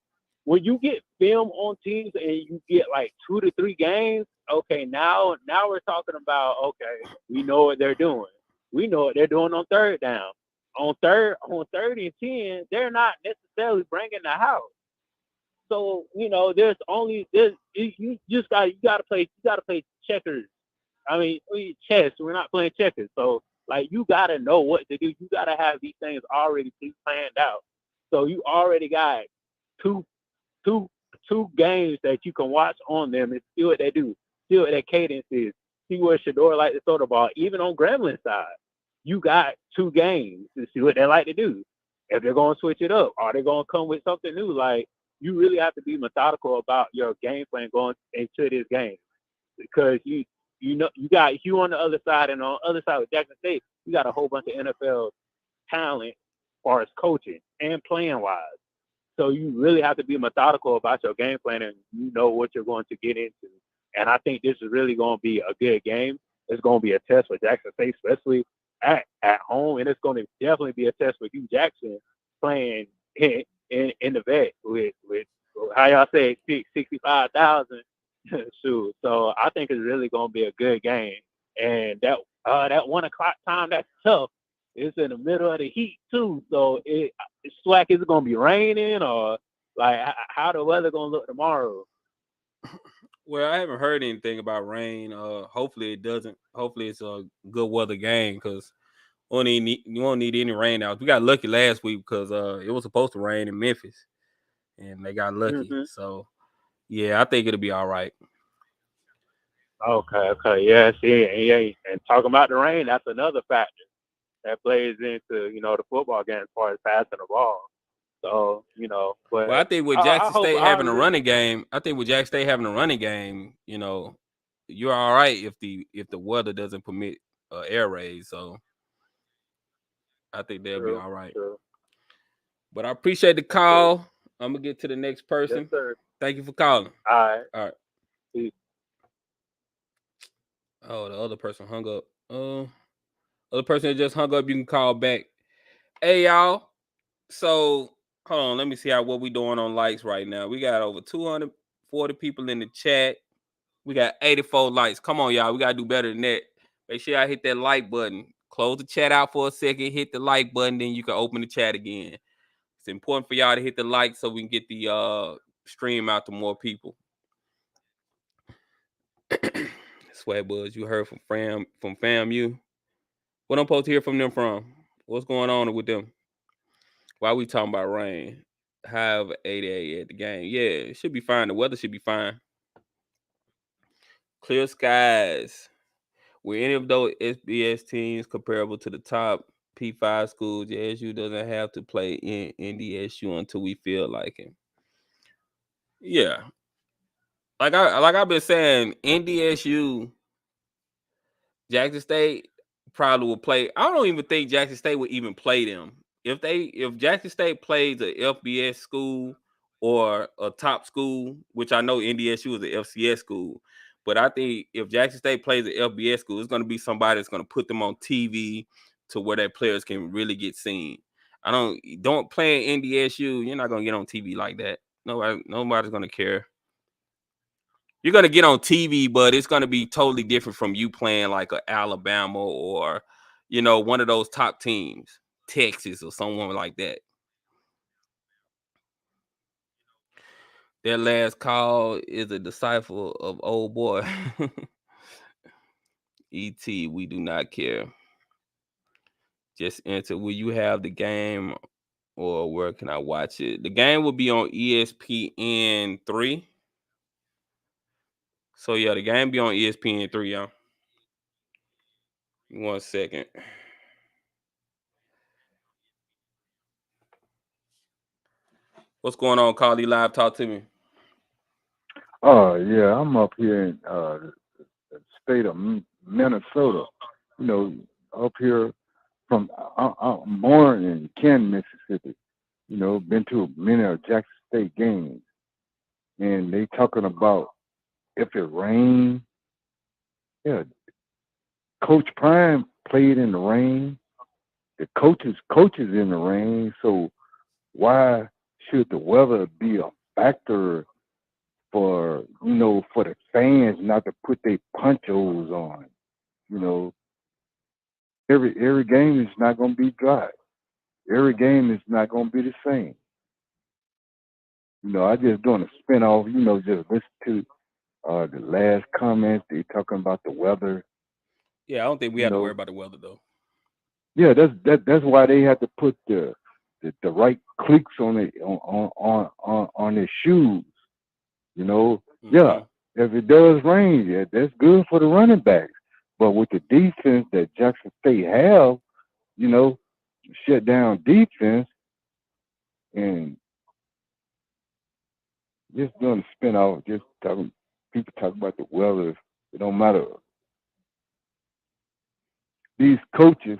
you get film on teams and you get like 2 to 3 games, okay, now we're talking about, okay, we know what they're doing. We know what they're doing on third down. On third and 10, they're not necessarily bringing the house. So you gotta play checkers. I mean, chess. We're not playing checkers. So like, you gotta know what to do. You gotta have these things already planned out. So you already got two games that you can watch on them and see what they do, see what their cadence is, see where Shador like to throw the ball. Even on Grambling side, you got 2 games to see what they like to do. If they're going to switch it up, are they going to come with something new? Like, you really have to be methodical about your game plan going into this game, because you know you got Hugh on the other side, and on the other side with Jackson State, you got a whole bunch of NFL talent as far as coaching and playing wise. So you really have to be methodical about your game plan, and you know what you're going to get into. And I think this is really going to be a good game. It's going to be a test for Jackson State, especially at home, and it's going to definitely be a test for Hugh Jackson playing in the vet with how y'all say 65,000. Shoot. So I think it's really going to be a good game. And that 1 o'clock time, that's tough. It's in the middle of the heat too. So SWAC, is it going to be raining, or like how the weather going to look tomorrow? Well, I haven't heard anything about rain. Hopefully it doesn't. Hopefully it's a good weather game, because you won't need any rain out. We got lucky last week because it was supposed to rain in Memphis, and they got lucky. Mm-hmm. So yeah, I think it'll be all right. Okay, yeah, see, and talking about the rain, that's another factor that plays into the football game as far as passing the ball. So but Well, I think with Jackson State having a running game, you're all right if the weather doesn't permit air raid. So I think they'll be all right. True. But I appreciate the call. I'm gonna get to the next person. Yes, sir. Thank you for calling. All right. Peace. Oh, the other person hung up. Other person that just hung up, you can call back. Hey, y'all. So hold on, let me see what we doing on likes right now. We got over 240 people in the chat. We got 84 likes. Come on, y'all. We gotta do better than that. Make sure y'all hit that like button. Close the chat out for a second. Hit the like button, then you can open the chat again. It's important for y'all to hit the like so we can get the stream out to more people. Swag Buzz, you heard from FAMU. What I'm supposed to hear from them from? What's going on with them? Why we talking about rain? Have 88 at the game. Yeah, it should be fine. The weather should be fine. Clear skies. Were any of those SBS teams comparable to the top P5 schools? JSU doesn't have to play in NDSU until we feel like it. Yeah. Like I've been saying, NDSU, Jackson State probably will play. I don't even think Jackson State would even play them. If Jackson State plays a FBS school or a top school, which I know NDSU is an FCS school, but I think if Jackson State plays an FBS school, it's going to be somebody that's going to put them on TV to where their players can really get seen. Don't play in NDSU. You're not going to get on TV like that. Nobody's going to care. You're going to get on TV, but it's going to be totally different from you playing like a Alabama or, one of those top teams, Texas or someone like that. That last call is a disciple of old boy. E.T., we do not care. Just enter. Will you have the game or where can I watch it? The game will be on ESPN 3. So, yeah, the game be on ESPN 3, y'all. 1 second. What's going on, Carly Live? Talk to me. Oh, yeah, I'm up here in the state of Minnesota. Up here from I'm born in Canton, Mississippi. Been to many of Jackson State games, and they talking about if it rains. Yeah, Coach Prime played in the rain. The coaches in the rain. So why should the weather be a factor for the fans not to put their ponchos on? Every game is not going to be dry. Every game is not going to be the same. I just doing a spin off. Just listen to the last comments. They talking about the weather. Yeah, I don't think we have to worry about the weather though. Yeah, that's why they have to put the right clicks on it on their shoes. Mm-hmm. Yeah, if it does rain, yeah, that's good for the running backs. But with the defense that Jackson State have, you know, shut down defense and just doing the spin off, just talking. People talk about the weather. It don't matter. These coaches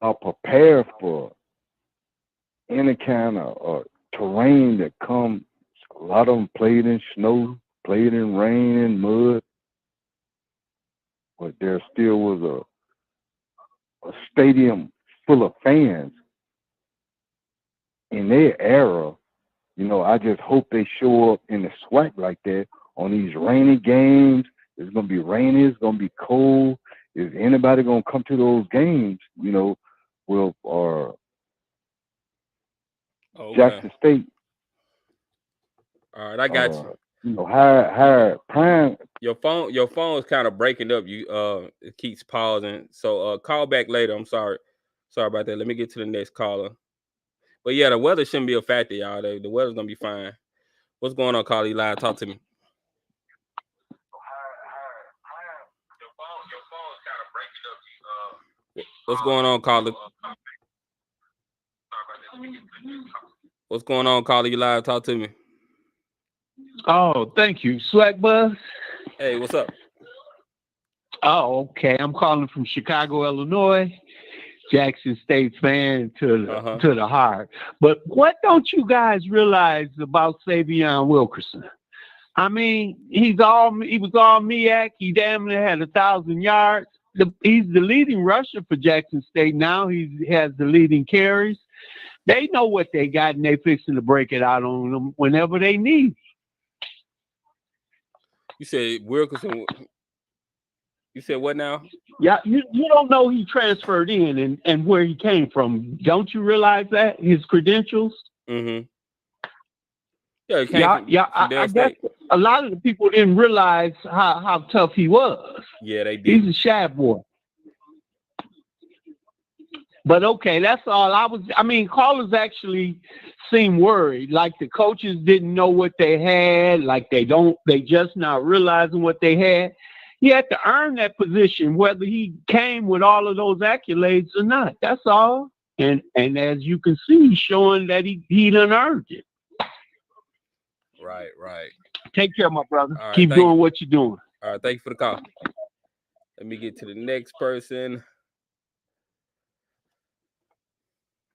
are prepared for any kind of terrain that comes. A lot of them played in snow, played in rain and mud, but there still was a stadium full of fans in their era. You know, I just hope they show up in the SWAC like that on these rainy games. It's going to be rainy. It's going to be cold. Is anybody going to come to those games, you know, or Jackson State? All right, I got you. You know, higher prime. Your phone is kind of breaking up. It keeps pausing. So call back later. I'm sorry. Sorry about that. Let me get to the next caller. But yeah, the weather shouldn't be a factor, y'all. The weather's gonna be fine. What's going on, caller? You live? Talk to me. What's going on, caller? What's going on, caller? You live? Talk to me. Oh, thank you. SWAC Buzz? Hey, what's up? Oh, okay. I'm calling from Chicago, Illinois. Jackson State fan to the heart. But what don't you guys realize about Savion Wilkerson? I mean, he was all MEAC. He damn near had 1,000 yards. He's the leading rusher for Jackson State now. He has the leading carries. They know what they got, and they fixing to break it out on them whenever they need. You said Wilkerson. You said what now? Yeah, you don't know he transferred in and where he came from. Don't you realize that? His credentials? Mm-hmm. Yeah, he came from I guess a lot of the people didn't realize how tough he was. Yeah, they did. He's a shy boy. But okay, that's all. Callers actually seem worried, like the coaches didn't know what they had, like they just not realizing what they had. He had to earn that position, whether he came with all of those accolades or not. That's all. And as you can see, he's showing that he done earned it. Right. Take care, my brother. Right, keep doing what you're doing. All right, thank you for the call. Let me get to the next person.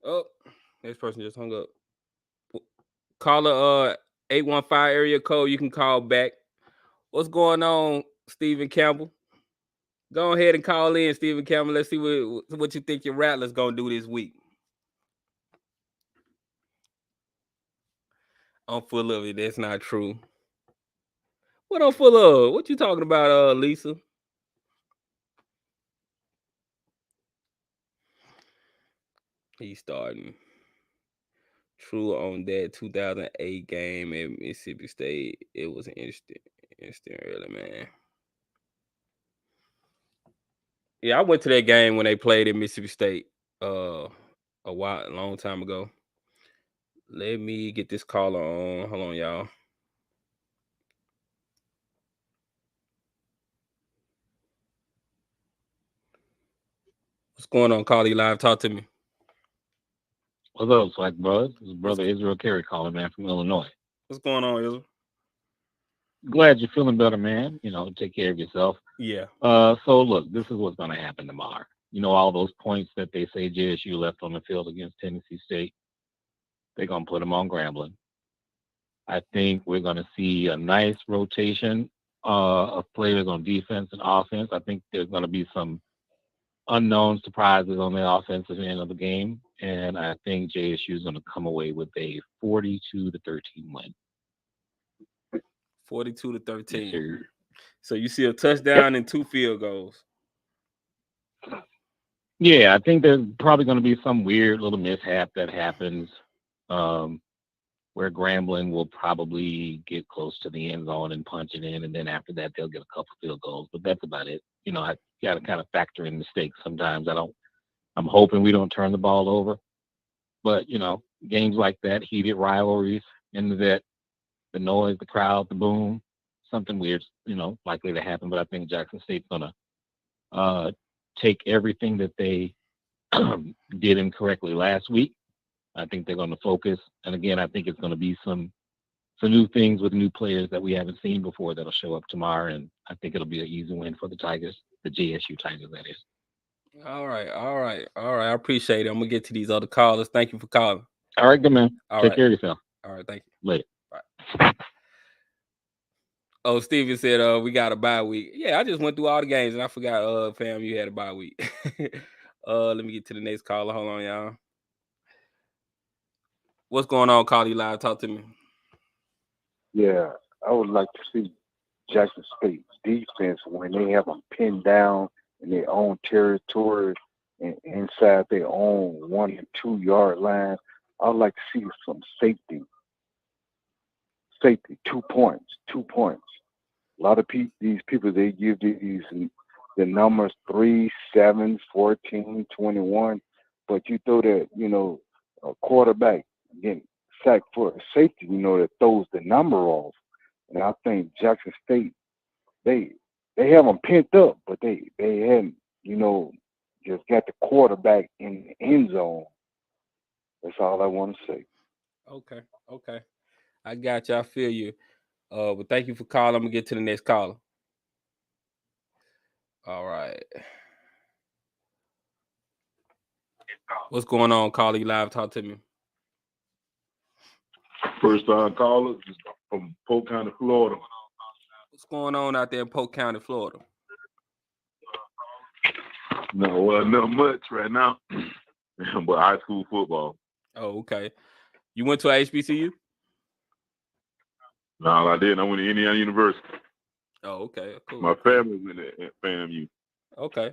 Oh, next person just hung up. Caller 815 area code. You can call back. What's going on, Stephen Campbell? Go ahead and call in, Stephen Campbell. Let's see what you think your Rattlers gonna do this week. I'm full of it. That's not true. What I'm full of? What you talking about, Lisa? He's starting. True on that 2008 game at Mississippi State. It was an instant early, man. Yeah, I went to that game when they played at Mississippi State a long time ago. Let me get this caller on. Hold on, y'all. What's going on, Carly Live? Talk to me. What's up, SWAC Buzz? This is Brother Israel Carey calling, man, from Illinois. What's going on, Israel? Glad you're feeling better, man. You know, take care of yourself. Yeah. So, look, this is what's going to happen tomorrow. You know, all those points that they say JSU left on the field against Tennessee State, they're going to put them on Grambling. I think we're going to see a nice rotation of players on defense and offense. I think there's going to be some unknown surprises on the offensive end of the game. And I think JSU is going to come away with a 42-13 win. 42-13. Yes, so you see a touchdown and 2 field goals. Yeah, I think there's probably going to be some weird little mishap that happens where Grambling will probably get close to the end zone and punch it in. And then after that, they'll get a couple field goals. But that's about it. You know, I got to kind of factor in mistakes sometimes. I'm hoping we don't turn the ball over. But, you know, games like that, heated rivalries, into that, the noise, the crowd, the boom, something weird's, likely to happen. But I think Jackson State's gonna take everything that they did incorrectly last week. I think they're going to focus, and again, I think it's going to be some new things with new players that we haven't seen before that'll show up tomorrow, and I think it'll be an easy win for the Tigers, the JSU Tigers, that is. All right. I appreciate it. I'm gonna get to these other callers. Thank you for calling. All right, good man. All Take right. care of yourself. All right, thank you. Later. Bye. Oh, Steven said we got a bye week. Yeah, I just went through all the games and I forgot fam, you had a bye week. Let me get to the next caller. Hold on, y'all. What's going on, Carly Live? Talk to me. Yeah, I would like to see Jackson State defense when they have them pinned down in their own territory and inside their own 1 and 2 yard line. I would like to see some safety. 2 points. A lot of these people, they give the numbers 3, 7, 14, 21, but you throw that, a quarterback getting sacked for a safety, that throws the number off. And I think Jackson State, they have them pent up, but they hadn't, just got the quarterback in the end zone. That's all I want to say. Okay. I got you. I feel you. But thank you for calling. I'm gonna get to the next caller. All right. What's going on, Carly Live? Talk to me. First time caller from Polk County, Florida. What's going on out there in Polk County, Florida? No, not much right now. But high school football. Oh, okay. You went to a HBCU? No, I didn't. I went to Indiana University. Oh, okay. Cool. My family went at FAMU. Okay.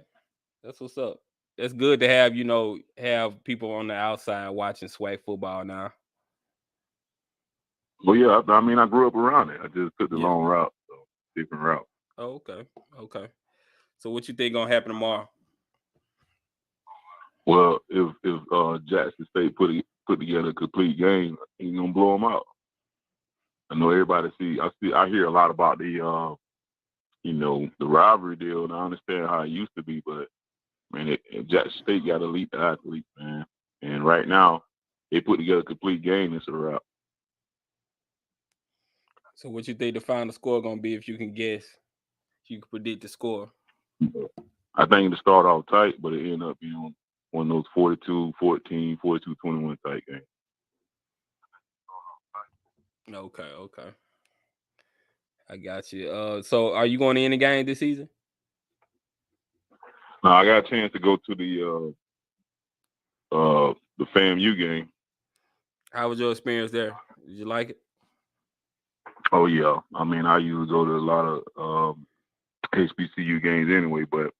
That's what's up. It's good to have, have people on the outside watching SWAC football now. Well, yeah, I grew up around it. I just took the long route, so different route. Oh, okay. So what you think gonna happen tomorrow? Well, if Jackson State put together a complete game, he's gonna blow them out. I know everybody I hear a lot about the the rivalry deal, and I understand how it used to be, but man, Jackson State got elite athletes, man, and right now they put together a complete game. It's a wrap. So what you think the final score gonna be if you can guess? If you can predict the score? I think it started off tight, but it ended up being one of those 42-14, 42-21 type games. Okay. I got you. So are you going to any game this season? No, I got a chance to go to the FAMU game. How was your experience there? Did you like it? Oh yeah. I usually go to a lot of HBCU games anyway, but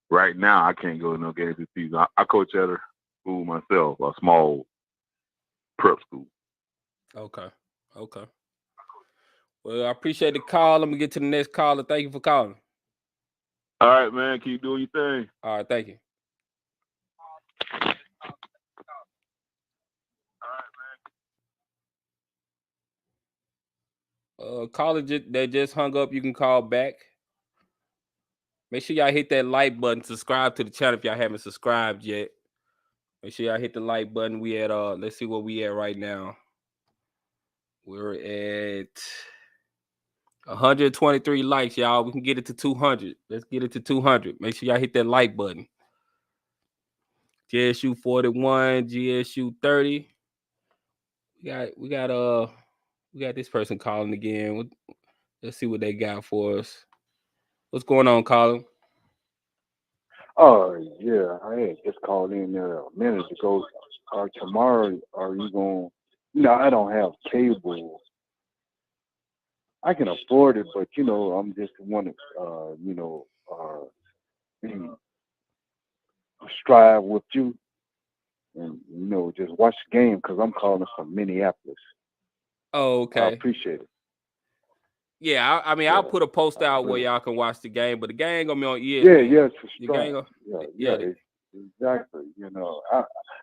right now I can't go to no games this season. I coach at a school myself, a small prep school. Okay. Well, I appreciate the call. Let me get to the next caller. Thank you for calling. All right, man. Keep doing your thing. All right, thank you. Caller that just hung up, you can call back. Make sure y'all hit that like button. Subscribe to the channel if y'all haven't subscribed yet. Make sure y'all hit the like button. We at let's see what we at right now. We're at 123 likes, y'all. We can get it to 200. Let's get it to 200. Make sure y'all hit that like button. GSU 41, GSU 30. We got this person calling again. Let's see what they got for us. What's going on, Colin? Oh, yeah. I had just called in there a minute ago. Tomorrow, are you going to... I don't have cable. I can afford it, but, I'm just wanting, strive with you and, just watch the game because I'm calling from Minneapolis. Oh, okay. I appreciate it. Yeah, I'll put a post out where y'all can watch the game, but the game gonna be on ESPN. Yeah, it's exactly.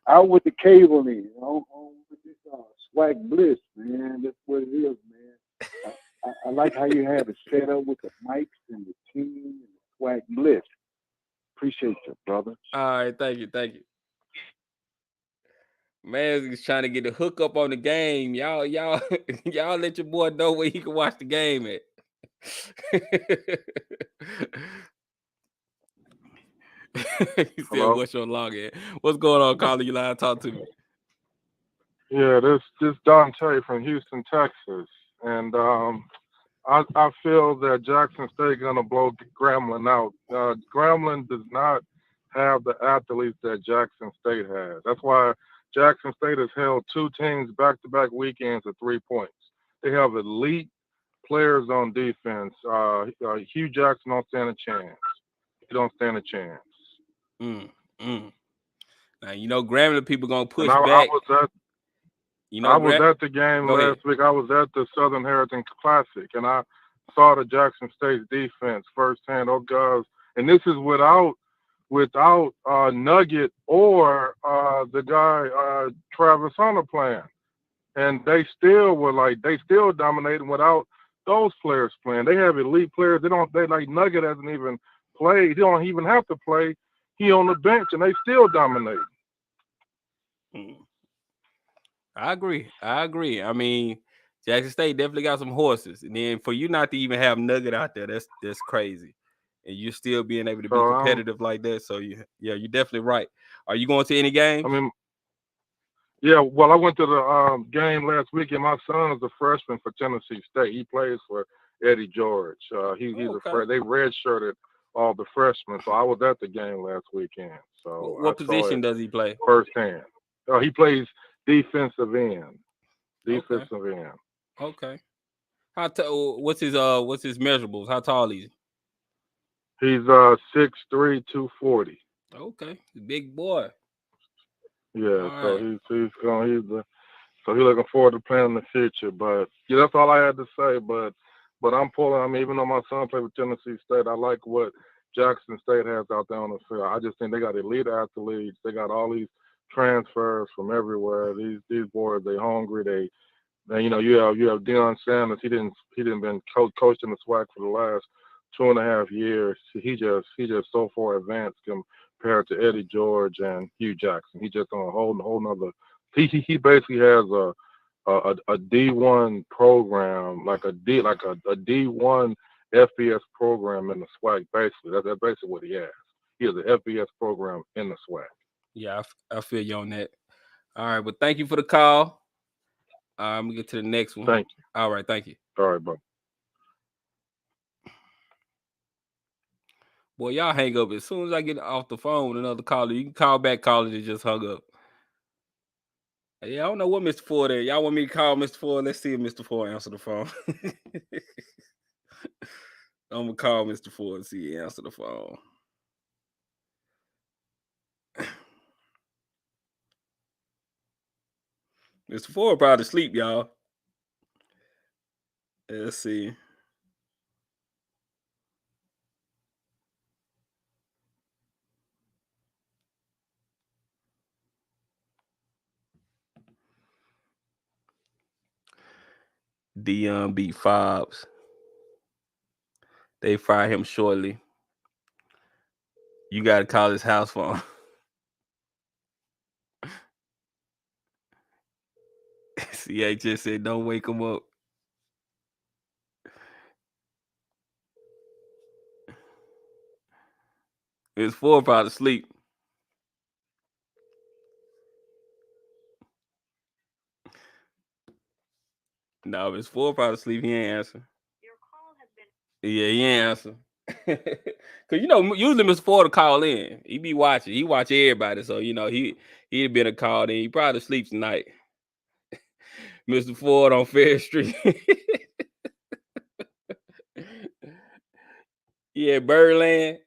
I with the cable in, on with this SWAC Bliss, man. That's what it is, man. I like how you have it set up with the mics and the team and the SWAC Bliss. Appreciate you, brother. All right, thank you. Man, he's trying to get the hook up on the game. Y'all let your boy know where he can watch the game at. He said, Hello? "What's your login? What's going on, caller? You line? Talk to me." Yeah, this Dante from Houston, Texas, and I feel that Jackson State gonna blow Grambling out. Grambling does not have the athletes that Jackson State has. That's why Jackson State has held two teams back-to-back weekends at 3 points. They have elite players on defense. Hugh Jackson don't stand a chance. He don't stand a chance. Now you know Grambling people gonna push I back. I was at the game last week. I was at the Southern Heritage Classic, and I saw the Jackson State defense firsthand. Oh, guys, and this is without Nugget or the guy Travis Hunter playing, and they still dominating without those players playing. They have elite players. They like Nugget hasn't even played. He don't even have to play. He on the bench, and they still dominate. I agree. I mean, Jackson State definitely got some horses, and then for you not to even have Nugget out there, that's crazy, and you're still being able to be competitive like that. So you're definitely right. Are you going to any games? I mean, yeah. Well, I went to the game last week, and my son is a freshman for Tennessee State. He plays for Eddie George. He's they redshirted all the freshmen, so I was at the game last weekend. So what position does he play? Firsthand. He plays defensive end. Okay. What's his measurables? How tall is he? He's 6'3", 240. Okay, big boy. Yeah, so he's looking forward to playing in the future. But yeah, that's all I had to say. But I'm pulling. I mean, even though my son played with Tennessee State, I like what Jackson State has out there on the field. I just think they got elite athletes. They got all these transfers from everywhere. These boys, they hungry. You have Deion Sanders. He didn't been coached in the SWAC for the last 2.5 years. He just so far advanced compared to Eddie George and Hugh Jackson. He just on a whole nother. He basically has a D1 program, like a D1 FBS program in the SWAC. Basically, that's basically what he has. He has an FBS program in the SWAC. Yeah, I feel you on that. All right, but thank you for the call. I'm gonna get to the next one. Thank you. All right, thank you. All right, bro. Boy, y'all hang up as soon as I get off the phone with another caller. You can call back callers that just hung up. Yeah, I don't know what Mr. Ford is. Y'all want me to call Mr. Ford? Let's see if Mr. Ford answer the phone. I'm gonna call Mr. Ford and see if he answer the phone. Mr. Ford probably asleep, y'all. Let's see. Dion beat Fobbs. They fire him shortly. You got to call his house phone. CHS said, don't wake him up. It's 4 probably asleep. No, it's 4 probably asleep. He ain't answer. Your call has been. Yeah, he ain't answer. Cause usually Mr. Ford will call in. He be watching. He watch everybody, so he'd been a call in. He probably sleeps tonight. Mr. Ford on Fair Street. Yeah, Birdland.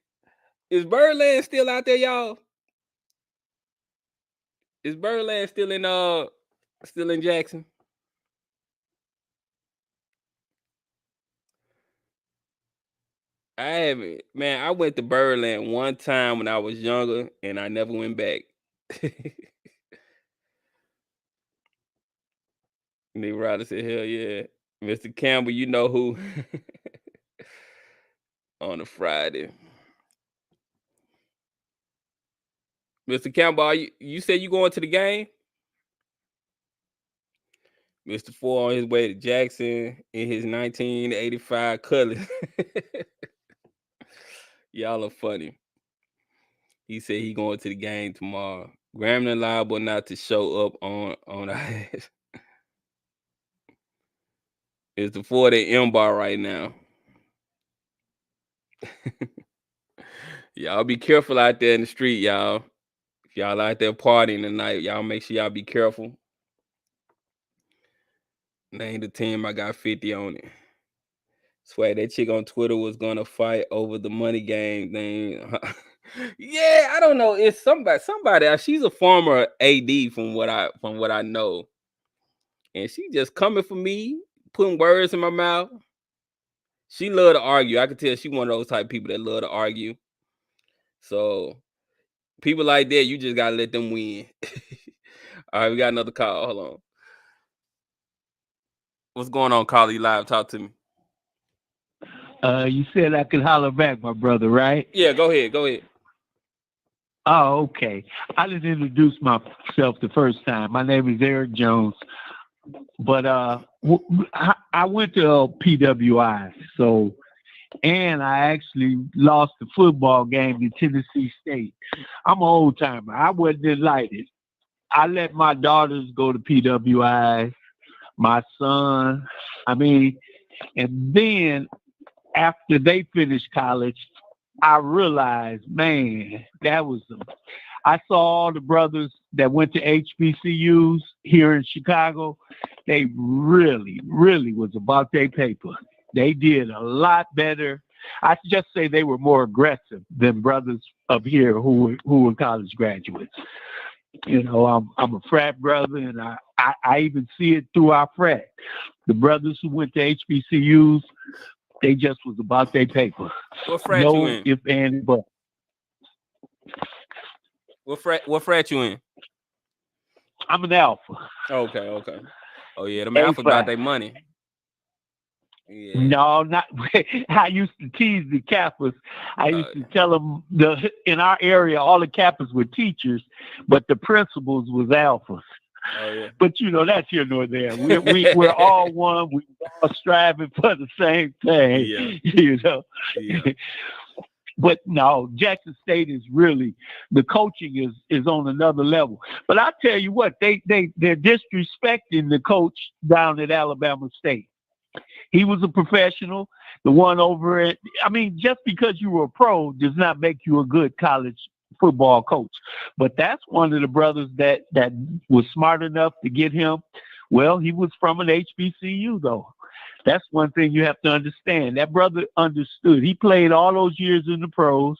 Is Birdland still out there, y'all? Is Birdland still in Jackson? I haven't, man. I went to Birdland one time when I was younger, and I never went back. Nick Ryder said, "Hell yeah." Mr. Campbell, you know who on a Friday. Mr. Campbell, you said you going to the game? Mr. Ford on his way to Jackson in his 1985 Cutlass. Y'all are funny. He said he going to the game tomorrow. Grambling liable not to show up on our ass. Mr. Ford at M-Bar right now. Y'all be careful out there in the street, y'all. If y'all out there partying tonight, y'all make sure y'all be careful. Name the team, I got 50 on it. Swear that chick on Twitter was gonna fight over the money game thing. Yeah, I don't know. It's somebody. She's a former AD from what I know, and she just coming for me, putting words in my mouth. She love to argue. I can tell she one of those type of people that love to argue. So people like that, you just gotta let them win. All right, we got another call. Hold on. What's going on, Carly? Live, talk to me. You said I could holler back, my brother, right? Yeah, go ahead. Oh, okay. I didn't introduce myself the first time. My name is Eric Jones, but I went to PWI, and I actually lost the football game to Tennessee State. I'm an old timer. I wasn't delighted. I let my daughters go to PWI, my son. And then after they finished college, I realized, man, I saw all the brothers that went to HBCUs here in Chicago. They really, really was about their paper. They did a lot better. I just say they were more aggressive than brothers up here who were college graduates. You know, I'm a frat brother, and I even see it through our frat. The brothers who went to HBCUs, they just was about their paper. What frat you in? If and but. What frat you in? I'm an alpha. Okay. Oh yeah, the alphas got their money. Yeah. No, not. I used to tease the Kappas. I used to tell them in our area all the Kappas were teachers, but the principals was alphas. Oh yeah. But you know that's here nor there. We're all one. We're all striving for the same thing. Yeah. You know. Yeah. But no, Jackson State is really, the coaching is on another level. But I tell you what, they're disrespecting the coach down at Alabama State. He was a professional. The one over at, just because you were a pro does not make you a good college football coach. But that's one of the brothers that was smart enough to get him. Well, he was from an HBCU though. That's one thing you have to understand. That brother understood. He played all those years in the pros.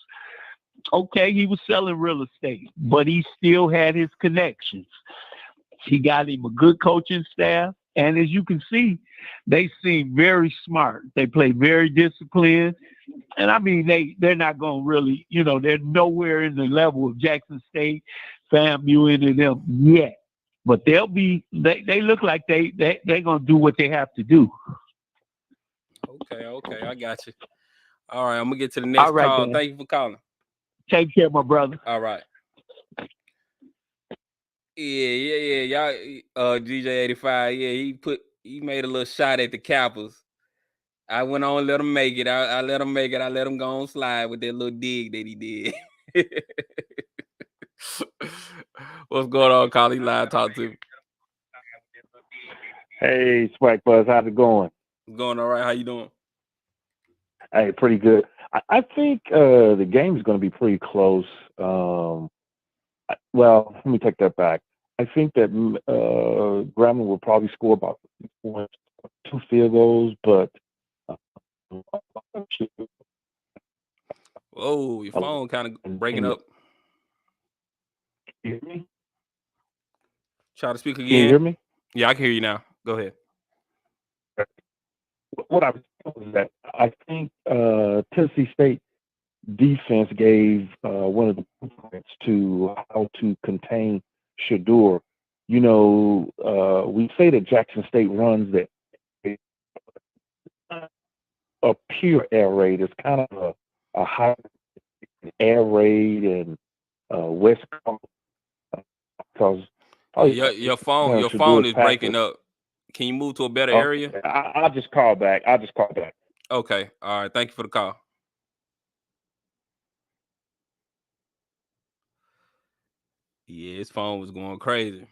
Okay, he was selling real estate, but he still had his connections. He got him a good coaching staff. And as you can see, they seem very smart. They play very disciplined. And they're not going to really, they're nowhere in the level of Jackson State, FAMU, and them yet. But they look like they're going to do what they have to do. Okay, I got you. All right, I'm gonna get to the next call. Dan. Thank you for calling. Take care, my brother. All right. Yeah. Y'all, GJ85. Yeah, he made a little shot at the Kappas. I went on, let him make it. I let him make it. I let him go on slide with that little dig that he did. What's going on, Carly? Live, talk to me. Hey, SWAC Buzz, how's it going? It's going all right. How you doing? Hey, pretty good. I think the game is going to be pretty close. Well, let me take that back. I think that Grambling will probably score about 2 field goals, but whoa, your phone kind of breaking up. You hear me? Try to speak again. Can you hear me? Yeah, I can hear you now. Go ahead. What I was saying is that I think Tennessee State defense gave one of the blueprints to how to contain Shedeur. We say that Jackson State runs that a pure air raid. It's kind of a high air raid and West Coast because Your phone is breaking up. Can you move to a better area? I'll just call back. Okay. All right. Thank you for the call. Yeah, his phone was going crazy.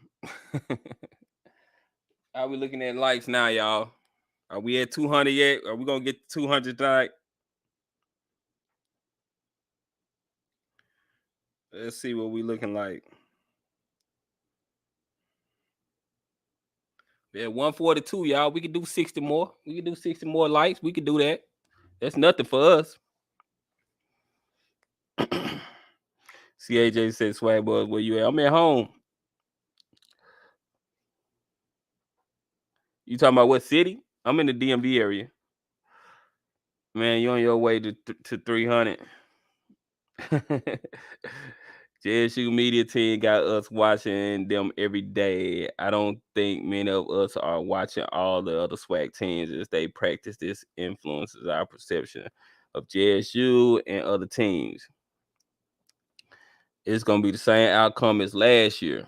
How we looking at likes now, y'all? Are we at 200 yet? Are we gonna get 200 tonight? Let's see what we looking like. Yeah, 142, y'all. We could do 60 more. We could do 60 more likes. We could do that. That's nothing for us. CAJ said, "Swag Buzz, where you at?" I'm at home. You talking about what city? I'm in the DMV area. Man, you on your way to 300. JSU media team got us watching them every day. I don't think many of us are watching all the other SWAC teams as they practice. This influences our perception of JSU and other teams. It's going to be the same outcome as last year.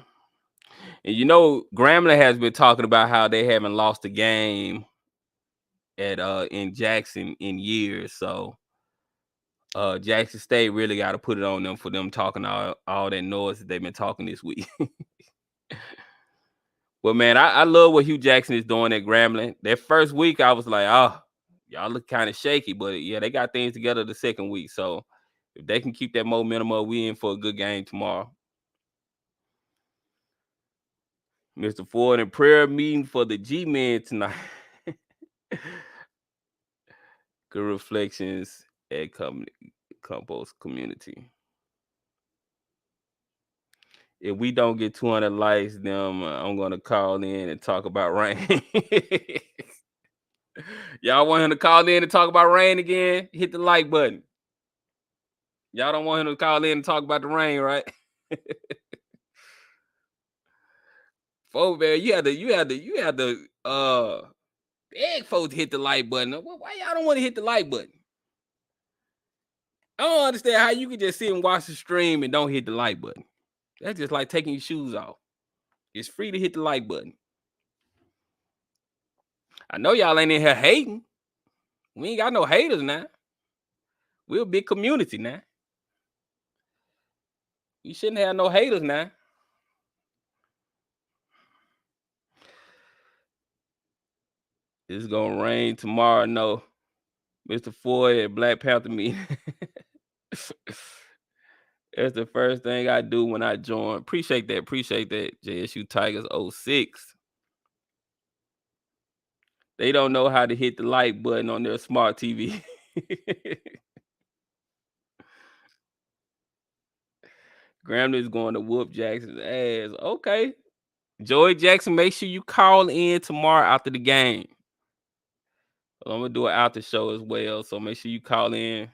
And you know, Grambling has been talking about how they haven't lost a game at in Jackson in years. So Jackson State really got to put it on them for them talking all that noise that they've been talking this week. Well, man, I love what Hugh Jackson is doing at Grambling. That first week, I was like, oh, y'all look kind of shaky. But, yeah, they got things together the second week. So, if they can keep that momentum up, we in for a good game tomorrow. Mr. Ford and prayer meeting for the G-Men tonight. Good reflections at Compost Community. If we don't get 200 likes, then I'm going to call in and talk about rain. Y'all want him to call in and talk about rain again? Hit the like button. Y'all don't want him to call in and talk about the rain, right? Folks, man, you had to beg folks to hit the like button. Why y'all don't want to hit the like button? I don't understand how you can just sit and watch the stream and don't hit the like button. That's just like taking your shoes off. It's free to hit the like button. I know y'all ain't in here hating. We ain't got no haters now. We're a big community now. You shouldn't have no haters now. It's gonna rain tomorrow. No, Mr. Ford at Black Panther meeting. That's the first thing I do when I join. Appreciate that. JSU Tigers 06. They don't know how to hit the like button on their smart TV. Grambling is going to whoop Jackson's ass. Okay. Joey Jackson, make sure you call in tomorrow after the game. I'm going to do an after show as well. So make sure you call in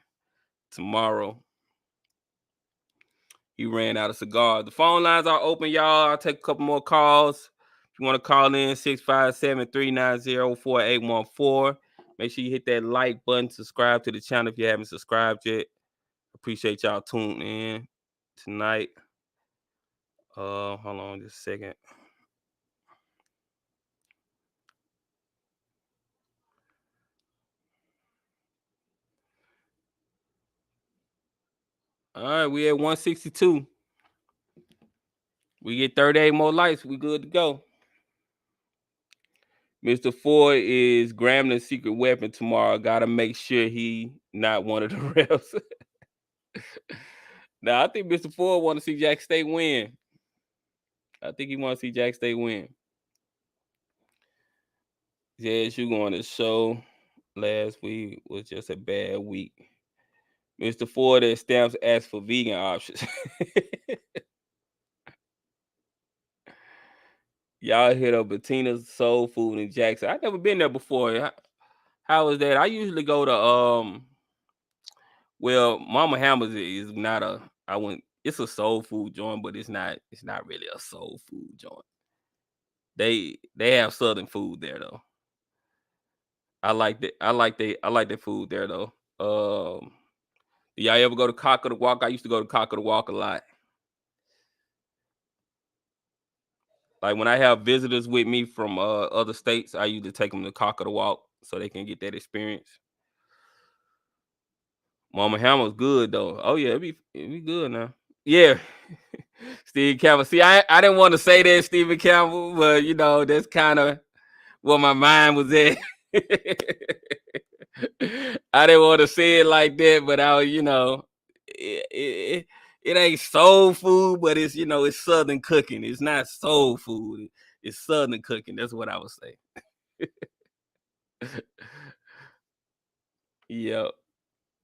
tomorrow. He ran out of cigars. The phone lines are open, y'all. I'll take a couple more calls. If you want to call in, 657-390-4814. Make sure you hit that like button. Subscribe to the channel if you haven't subscribed yet. Appreciate y'all tuning in tonight. Hold on just a second. All right, we at 162. We get 38 more likes. We good to go. Mr. Ford is Grambling's secret weapon tomorrow. Got to make sure he not one of the refs. Now, I think Mr. Ford want to see Jack State win. I think he want to see Jack State win. JSU going to show last week was just a bad week. Mr. Ford at Stamps asked for vegan options. Y'all hit up Bettina's Soul Food in Jackson. I've never been there before. How is that? I usually go to well, Mama Hammer's is not a it's a soul food joint, but it's not really a soul food joint. They have southern food there though. I like that. I like the food there though. Do y'all ever go to Cock of the Walk? I used to go to Cock of the Walk a lot. Like when I have visitors with me from other states, I usually take them to Cock of the Walk so they can get that experience. Mama Hammer's good though. Oh yeah, it be good now. Yeah. Steve Campbell. See, I didn't want to say that, Stephen Campbell, but you know, that's kind of where my mind was at. I didn't want to say it like that, but it ain't soul food, but it's, it's Southern cooking. It's not soul food. It's Southern cooking. That's what I would say. Yep.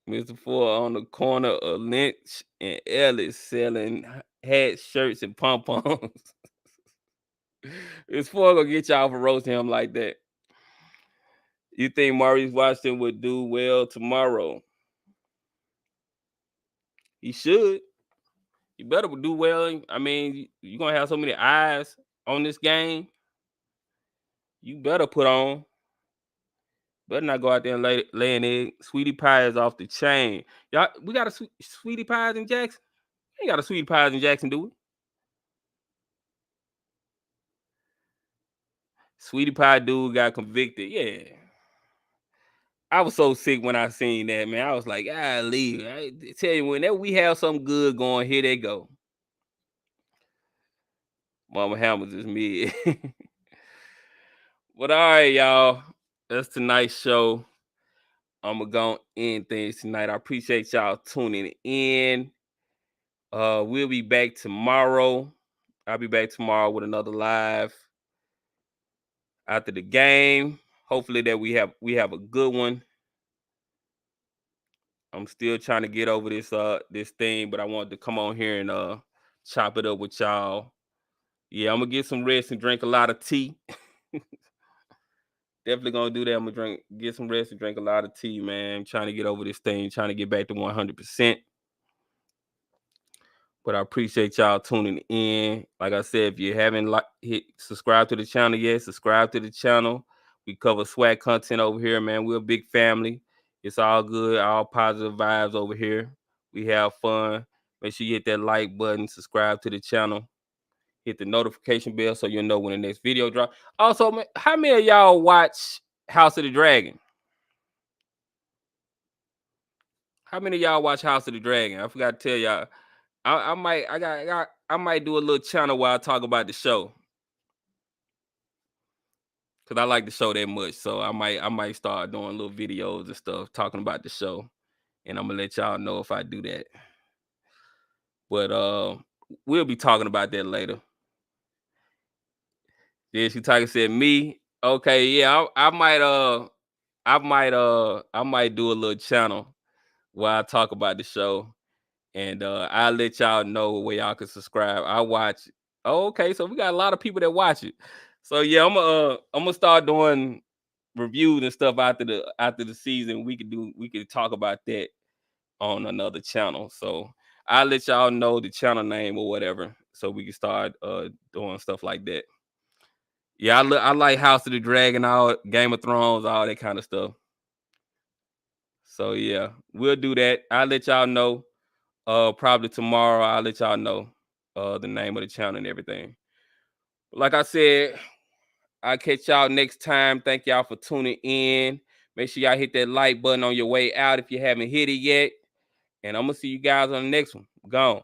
Mr. Ford on the corner of Lynch and Ellis selling hats, shirts, and pom-poms. Mr. Ford gonna get y'all for roasting him like that. You think Maurice Washington would do well tomorrow? He should. You better do well. I mean, you're gonna have so many eyes on this game. You better put on. Better not go out there and lay an egg. Sweetie Pie is off the chain. Y'all, we got a Sweetie Pies in Jackson? We ain't got a Sweetie Pies in Jackson, do we? Sweetie Pie dude got convicted. Yeah. I was so sick when I seen that, man. I was like, leave. I tell you, whenever we have something good going, here they go. Mama Hammer's is mid. But all right, y'all. That's tonight's show. I'm gonna go end things tonight. I appreciate y'all tuning in. We'll be back tomorrow. I'll be back tomorrow with another live after the game. Hopefully that we have a good one. I'm still trying to get over this thing, but I wanted to come on here and chop it up with y'all. Yeah, I'm gonna get some rest and drink a lot of tea. Definitely gonna do that. I'm gonna get some rest and drink a lot of tea, man. I'm trying to get over this thing, trying to get back to 100%. But I appreciate y'all tuning in. Like I said, if you haven't hit subscribe to the channel yet, subscribe to the channel. We cover SWAC content over here, man. We're a big family. It's all good, all positive vibes over here. We have fun. Make sure you hit that like button, subscribe to the channel, hit the notification bell so you'll know when the next video drops. Also, man, how many of y'all watch House of the Dragon? How many of y'all watch House of the Dragon? I forgot to tell y'all. I might do a little channel where I talk about the show, cause I like the show that much. So I might start doing little videos and stuff talking about the show, and I'm gonna let y'all know if I do that. But we'll be talking about that later. Yeah, she talking said me. Okay, yeah, I might do a little channel where I talk about the show. And I'll let y'all know where y'all can subscribe. I watch it. Oh, okay, so we got a lot of people that watch it. So yeah, I'm gonna start doing reviews and stuff after the season. We could talk about that on another channel. So I'll let y'all know the channel name or whatever, so we can start doing stuff like that. Yeah, I like House of the Dragon, all Game of Thrones, all that kind of stuff. So yeah, we'll do that. I'll let y'all know. Probably tomorrow I'll let y'all know the name of the channel and everything. Like I said, I'll catch y'all next time. Thank y'all for tuning in. Make sure y'all hit that like button on your way out if you haven't hit it yet. And I'm gonna see you guys on the next one. Gone.